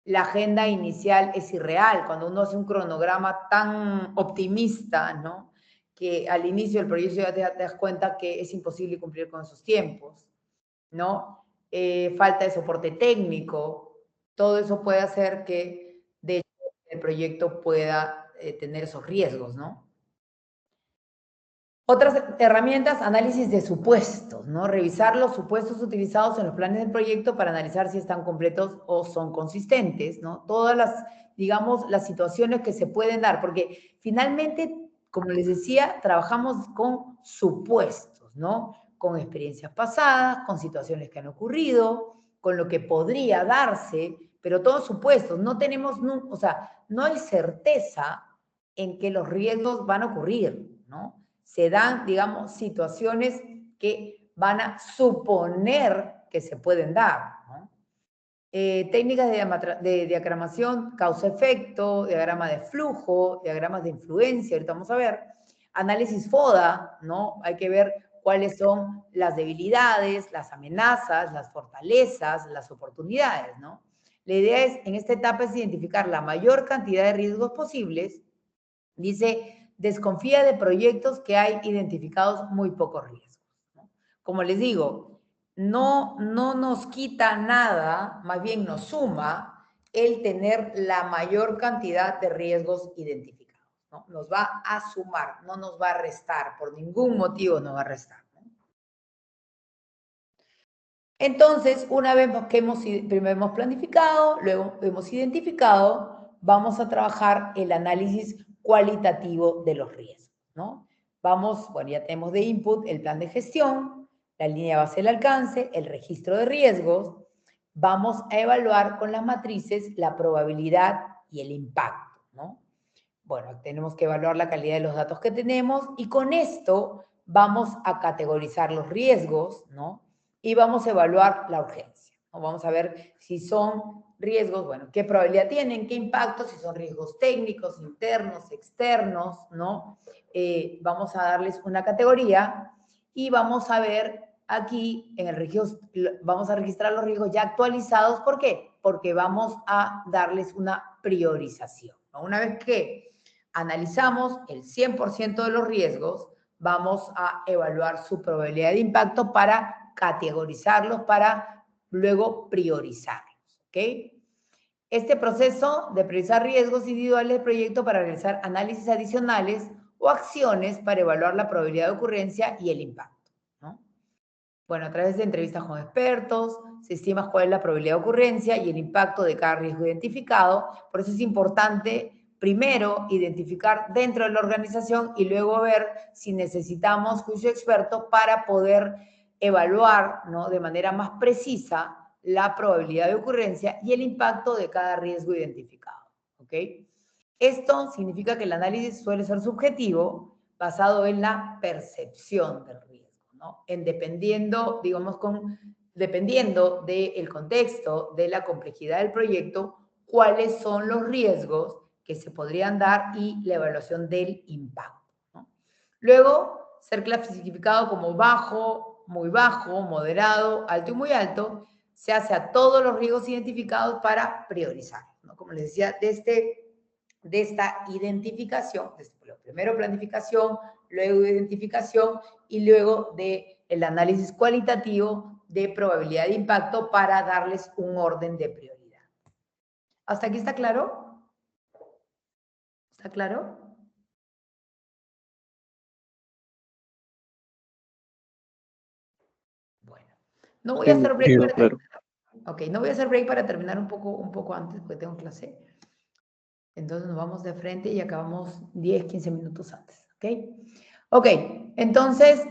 la agenda inicial es irreal, cuando uno hace un cronograma tan optimista, ¿no?, que al inicio del proyecto ya te das cuenta que es imposible cumplir con esos tiempos, ¿no? Falta de soporte técnico, todo eso puede hacer que, de hecho, el proyecto pueda tener esos riesgos, ¿no? Otras herramientas, análisis de supuestos, ¿no? Revisar los supuestos utilizados en los planes del proyecto para analizar si están completos o son consistentes, ¿no? Todas las, digamos, las situaciones que se pueden dar, porque finalmente, como les decía, trabajamos con supuestos, ¿no? Con experiencias pasadas, con situaciones que han ocurrido, con lo que podría darse, pero todos supuestos. No tenemos, o sea, no hay certeza en que los riesgos van a ocurrir, ¿no? Se dan, digamos, situaciones que van a suponer que se pueden dar, ¿no? Técnicas de diagramación, causa-efecto, diagrama de flujo, diagramas de influencia, ahorita vamos a ver. Análisis FODA, ¿no? Hay que ver cuáles son las debilidades, las amenazas, las fortalezas, las oportunidades, ¿no? La idea es, en esta etapa, es identificar la mayor cantidad de riesgos posibles. Dice, desconfía de proyectos que hay identificados muy pocos riesgos, ¿no? Como les digo, no nos quita nada, más bien nos suma el tener la mayor cantidad de riesgos identificados, ¿no? Nos va a sumar, no nos va a restar, por ningún motivo nos va a restar, ¿no? Entonces, una vez que primero hemos planificado, luego hemos identificado, vamos a trabajar el análisis cualitativo de los riesgos, ¿no? Vamos, bueno, ya tenemos de input el plan de gestión, la línea base del alcance, el registro de riesgos. Vamos a evaluar con las matrices la probabilidad y el impacto, ¿no? Bueno, tenemos que evaluar la calidad de los datos que tenemos y con esto vamos a categorizar los riesgos, ¿no? Y vamos a evaluar la urgencia, ¿no? Vamos a ver si son riesgos, bueno, qué probabilidad tienen, qué impacto, si son riesgos técnicos, internos, externos, ¿no? Vamos a darles una categoría y vamos a ver aquí en el registro, vamos a registrar los riesgos ya actualizados. ¿Por qué? Porque vamos a darles una priorización, ¿no? Una vez que analizamos el 100% de los riesgos, vamos a evaluar su probabilidad de impacto para categorizarlos, para luego priorizarlos, ¿ok? Este proceso de priorizar riesgos individuales del proyecto para realizar análisis adicionales o acciones para evaluar la probabilidad de ocurrencia y el impacto, ¿no? Bueno, a través de entrevistas con expertos, se estima cuál es la probabilidad de ocurrencia y el impacto de cada riesgo identificado. Por eso es importante, primero, identificar dentro de la organización y luego ver si necesitamos juicio experto para poder evaluar, ¿no?, de manera más precisa la probabilidad de ocurrencia y el impacto de cada riesgo identificado, ¿ok? Esto significa que el análisis suele ser subjetivo, basado en la percepción del riesgo, ¿no? Dependiendo del contexto, de la complejidad del proyecto, cuáles son los riesgos que se podrían dar y la evaluación del impacto, ¿no? Luego, ser clasificado como bajo, muy bajo, moderado, alto y muy alto, se hace a todos los riesgos identificados para priorizar, ¿no? Como les decía, de esta identificación, primero planificación, luego identificación y luego del análisis cualitativo de probabilidad de impacto para darles un orden de prioridad. ¿Hasta aquí está claro? ¿Está claro? Bueno, no voy a hacer break para terminar. Ok, no voy a hacer break para terminar un poco antes porque tengo clase. Entonces nos vamos de frente y acabamos 10, 15 minutos antes, ¿ok? Ok, entonces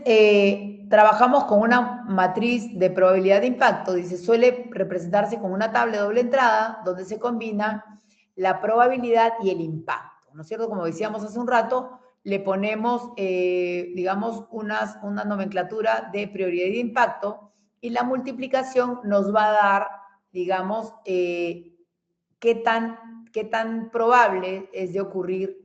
trabajamos con una matriz de probabilidad de impacto. Dice, suele representarse con una tabla de doble entrada donde se combina la probabilidad y el impacto, ¿no es cierto? Como decíamos hace un rato, le ponemos, digamos, una nomenclatura de prioridad y de impacto y la multiplicación nos va a dar, digamos, qué tan probable es de ocurrir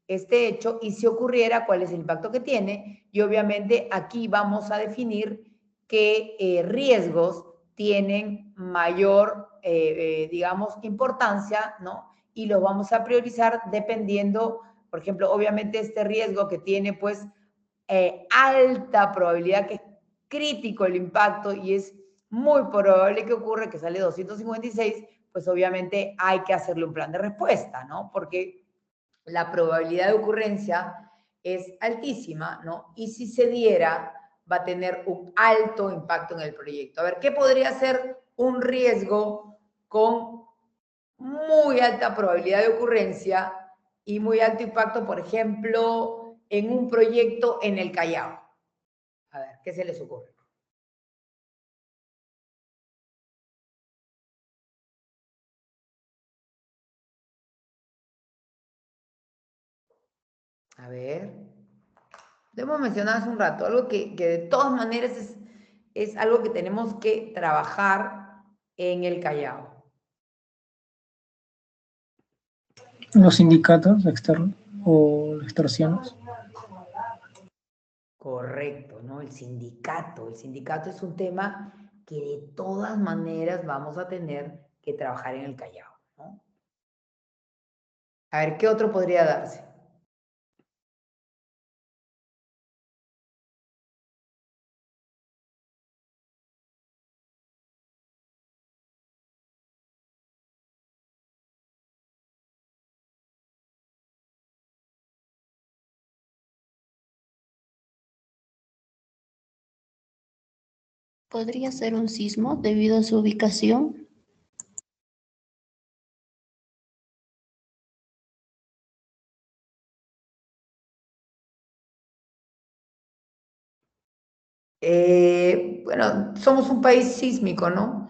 este hecho y si ocurriera, cuál es el impacto que tiene. Y obviamente aquí vamos a definir qué riesgos tienen mayor, digamos, importancia, ¿no? Y los vamos a priorizar dependiendo, por ejemplo, obviamente este riesgo que tiene, pues, alta probabilidad, que es crítico el impacto y es muy probable que ocurra, que sale 256, pues obviamente hay que hacerle un plan de respuesta, ¿no? Porque la probabilidad de ocurrencia es altísima, ¿no? Y si se diera, va a tener un alto impacto en el proyecto. A ver, ¿qué podría ser un riesgo con muy alta probabilidad de ocurrencia y muy alto impacto, por ejemplo, en un proyecto en el Callao? A ver, ¿qué se les ocurre? A ver. Lo hemos mencionado hace un rato, algo que de todas maneras es algo que tenemos que trabajar en el Callao. Los sindicatos externos o extorsiones. Correcto, ¿no? El sindicato. El sindicato es un tema que de todas maneras vamos a tener que trabajar en el Callao, ¿no? A ver, ¿qué otro podría darse? ¿Podría ser un sismo debido a su ubicación? Bueno, somos un país sísmico, ¿no?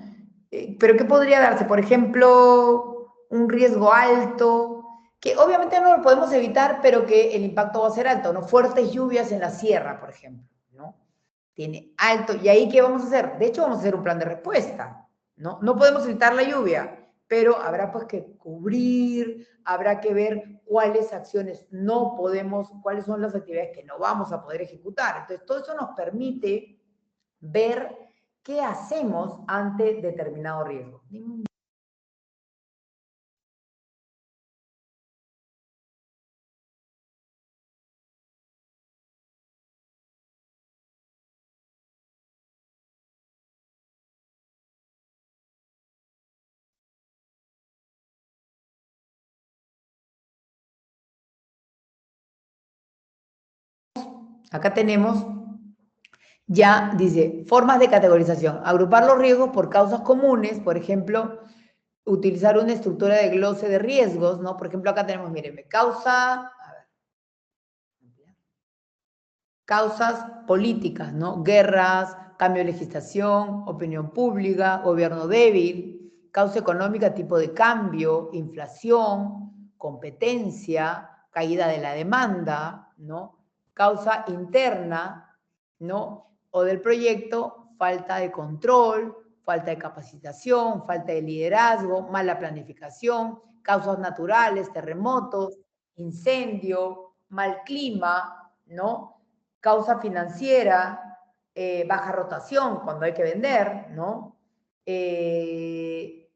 Pero ¿qué podría darse? Por ejemplo, un riesgo alto, que obviamente no lo podemos evitar, pero que el impacto va a ser alto, ¿no? Fuertes lluvias en la sierra, por ejemplo, ¿no? Tiene alto, ¿y ahí qué vamos a hacer? De hecho, vamos a hacer un plan de respuesta, ¿no? No podemos evitar la lluvia, pero habrá pues que cubrir, habrá que ver cuáles acciones no podemos, cuáles son las actividades que no vamos a poder ejecutar. Entonces, todo eso nos permite ver qué hacemos ante determinado riesgo. Acá tenemos, ya dice, formas de categorización. Agrupar los riesgos por causas comunes, por ejemplo, utilizar una estructura de glose de riesgos, ¿no? Por ejemplo, acá tenemos, mírenme, causas políticas, ¿no? Guerras, cambio de legislación, opinión pública, gobierno débil, causa económica, tipo de cambio, inflación, competencia, caída de la demanda, ¿no? Causa interna, ¿no? O del proyecto, falta de control, falta de capacitación, falta de liderazgo, mala planificación, causas naturales, terremotos, incendio, mal clima, ¿no? Causa financiera, baja rotación cuando hay que vender, ¿no?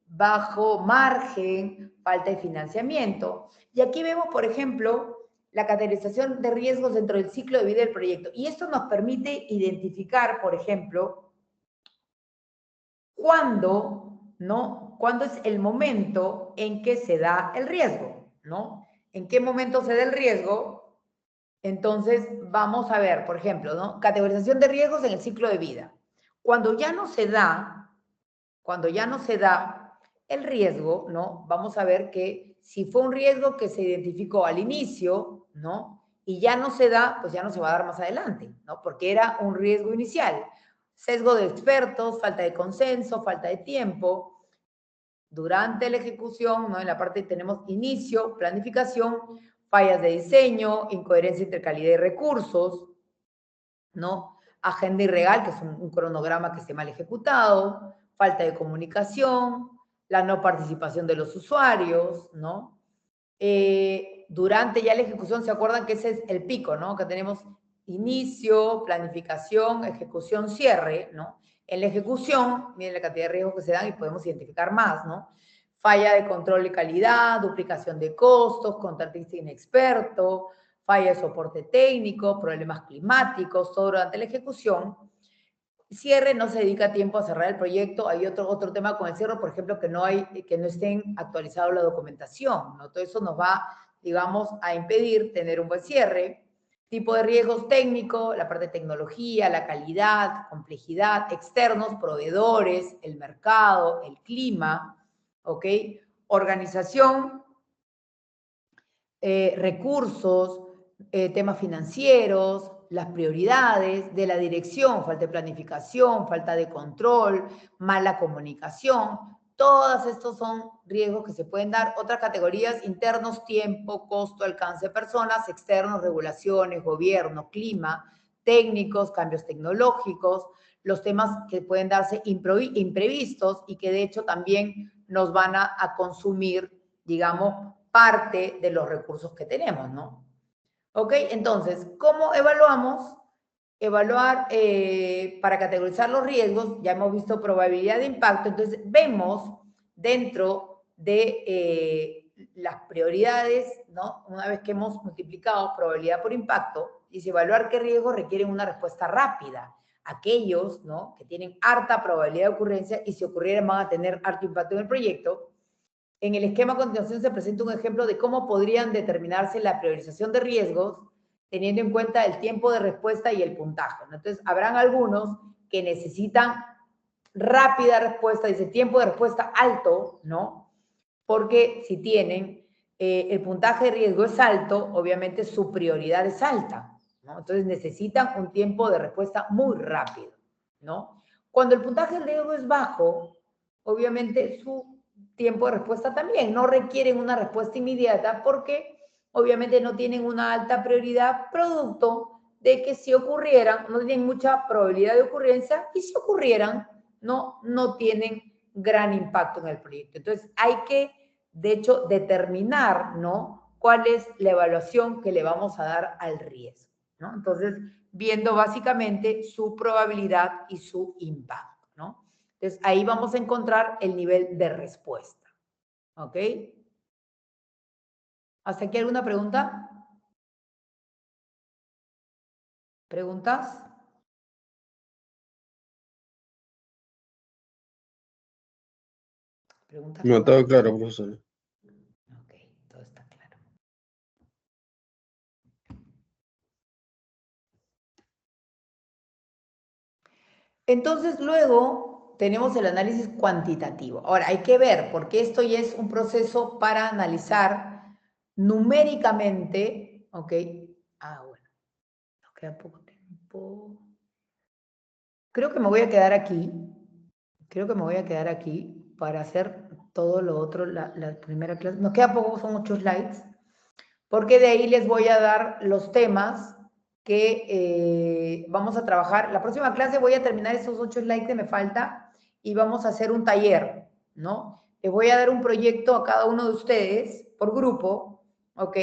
Bajo margen, falta de financiamiento. Y aquí vemos, por ejemplo, la categorización de riesgos dentro del ciclo de vida del proyecto. Y esto nos permite identificar, por ejemplo, cuándo, ¿no? Cuándo es el momento en que se da el riesgo, ¿no? ¿En qué momento se da el riesgo? Entonces, vamos a ver, por ejemplo, ¿no? Categorización de riesgos en el ciclo de vida. Cuando ya no se da el riesgo, ¿no? Vamos a ver que si fue un riesgo que se identificó al inicio, ¿no? Y ya no se da, pues ya no se va a dar más adelante, ¿no? Porque era un riesgo inicial. Sesgo de expertos, falta de consenso, falta de tiempo. Durante la ejecución, ¿no? En la parte tenemos inicio, planificación, fallas de diseño, incoherencia entre calidad y recursos, ¿no? Agenda irreal, que es un cronograma que esté mal ejecutado, falta de comunicación, la no participación de los usuarios, ¿no? Durante ya la ejecución, ¿se acuerdan que ese es el pico, ¿no? Que tenemos inicio, planificación, ejecución, cierre, ¿no? En la ejecución, miren la cantidad de riesgos que se dan y podemos identificar más, ¿no? Falla de control de calidad, duplicación de costos, contratista inexperto, falla de soporte técnico, problemas climáticos, todo durante la ejecución. Cierre, no se dedica tiempo a cerrar el proyecto. Hay otro tema con el cierre, por ejemplo, que no estén actualizados la documentación, ¿no? Todo eso nos va, digamos, a impedir tener un buen cierre. Tipo de riesgos técnicos, la parte de tecnología, la calidad, complejidad, externos, proveedores, el mercado, el clima, ¿ok? Organización, recursos, temas financieros, las prioridades, de la dirección, falta de planificación, falta de control, mala comunicación. Todos estos son riesgos que se pueden dar. Otras categorías: internos, tiempo, costo, alcance de personas; externos, regulaciones, gobierno, clima; técnicos, cambios tecnológicos; los temas que pueden darse imprevistos y que de hecho también nos van a consumir, digamos, parte de los recursos que tenemos, ¿no? ¿Ok? Entonces, ¿cómo evaluamos? Evaluar para categorizar los riesgos, ya hemos visto probabilidad de impacto, entonces vemos dentro de las prioridades, ¿no? Una vez que hemos multiplicado probabilidad por impacto, dice evaluar qué riesgos requieren una respuesta rápida. Aquellos, ¿no?, que tienen harta probabilidad de ocurrencia y si ocurrieran van a tener harto impacto en el proyecto. En el esquema a continuación se presenta un ejemplo de cómo podrían determinarse la priorización de riesgos teniendo en cuenta el tiempo de respuesta y el puntaje, ¿no? Entonces, habrán algunos que necesitan rápida respuesta, dice tiempo de respuesta alto, ¿no? Porque si tienen el puntaje de riesgo es alto, obviamente su prioridad es alta, ¿no? Entonces necesitan un tiempo de respuesta muy rápido, ¿no? Cuando el puntaje de riesgo es bajo, obviamente su tiempo de respuesta también, no requieren una respuesta inmediata porque obviamente no tienen una alta prioridad, producto de que si ocurrieran, no tienen mucha probabilidad de ocurrencia y si ocurrieran, no tienen gran impacto en el proyecto. Entonces hay que, de hecho, determinar, ¿no?, cuál es la evaluación que le vamos a dar al riesgo, ¿no? Entonces, viendo básicamente su probabilidad y su impacto, ¿no? Entonces, ahí vamos a encontrar el nivel de respuesta, ¿ok? ¿Hasta aquí alguna pregunta? ¿Preguntas? ¿Preguntas? No, todo claro, profesor. Ok, todo está claro. Entonces, luego tenemos el análisis cuantitativo. Ahora, hay que ver, porque esto ya es un proceso para analizar numéricamente, ¿ok? Bueno, nos queda poco tiempo. Creo que me voy a quedar aquí. Creo que me voy a quedar aquí para hacer todo lo otro, la primera clase. Nos queda poco, son 8 slides, porque de ahí les voy a dar los temas que vamos a trabajar. La próxima clase voy a terminar esos 8 slides que me falta y vamos a hacer un taller, ¿no? Les voy a dar un proyecto a cada uno de ustedes por grupo, ¿ok?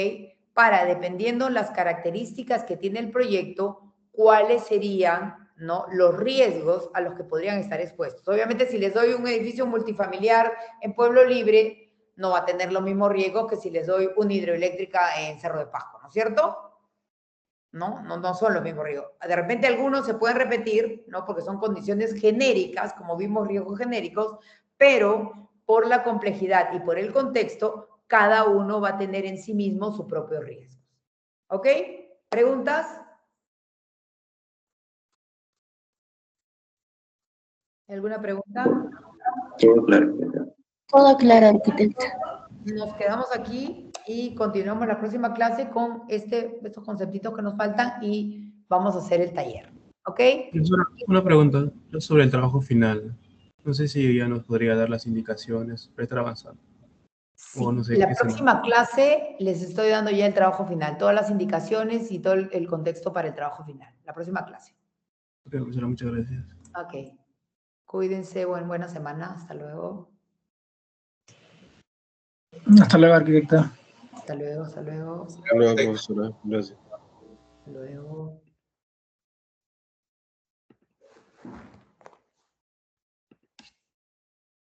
Para, dependiendo las características que tiene el proyecto, cuáles serían, ¿no?, los riesgos a los que podrían estar expuestos. Obviamente, si les doy un edificio multifamiliar en Pueblo Libre, no va a tener los mismos riesgos que si les doy una hidroeléctrica en Cerro de Pasco, ¿no es cierto? No son los mismos riesgos. De repente algunos se pueden repetir, ¿no?, porque son condiciones genéricas, como vimos, riesgos genéricos, pero por la complejidad y por el contexto, cada uno va a tener en sí mismo su propio riesgo. ¿Ok? ¿Preguntas? ¿Alguna pregunta? Todo claro. Todo claro, arquitecta. Nos quedamos aquí y continuamos la próxima clase con estos conceptitos que nos faltan y vamos a hacer el taller. ¿Ok? Una pregunta sobre el trabajo final. No sé si ya nos podría dar las indicaciones para estar avanzando. Sí, O no sé la qué próxima clase les estoy dando ya el trabajo final, todas las indicaciones y todo el contexto para el trabajo final. La próxima clase. Ok, profesora, muchas gracias. Ok. Cuídense, buena semana. Hasta luego. Hasta luego, arquitecta. Hasta luego, hasta luego. Hasta luego, profesora. Gracias. Hasta luego.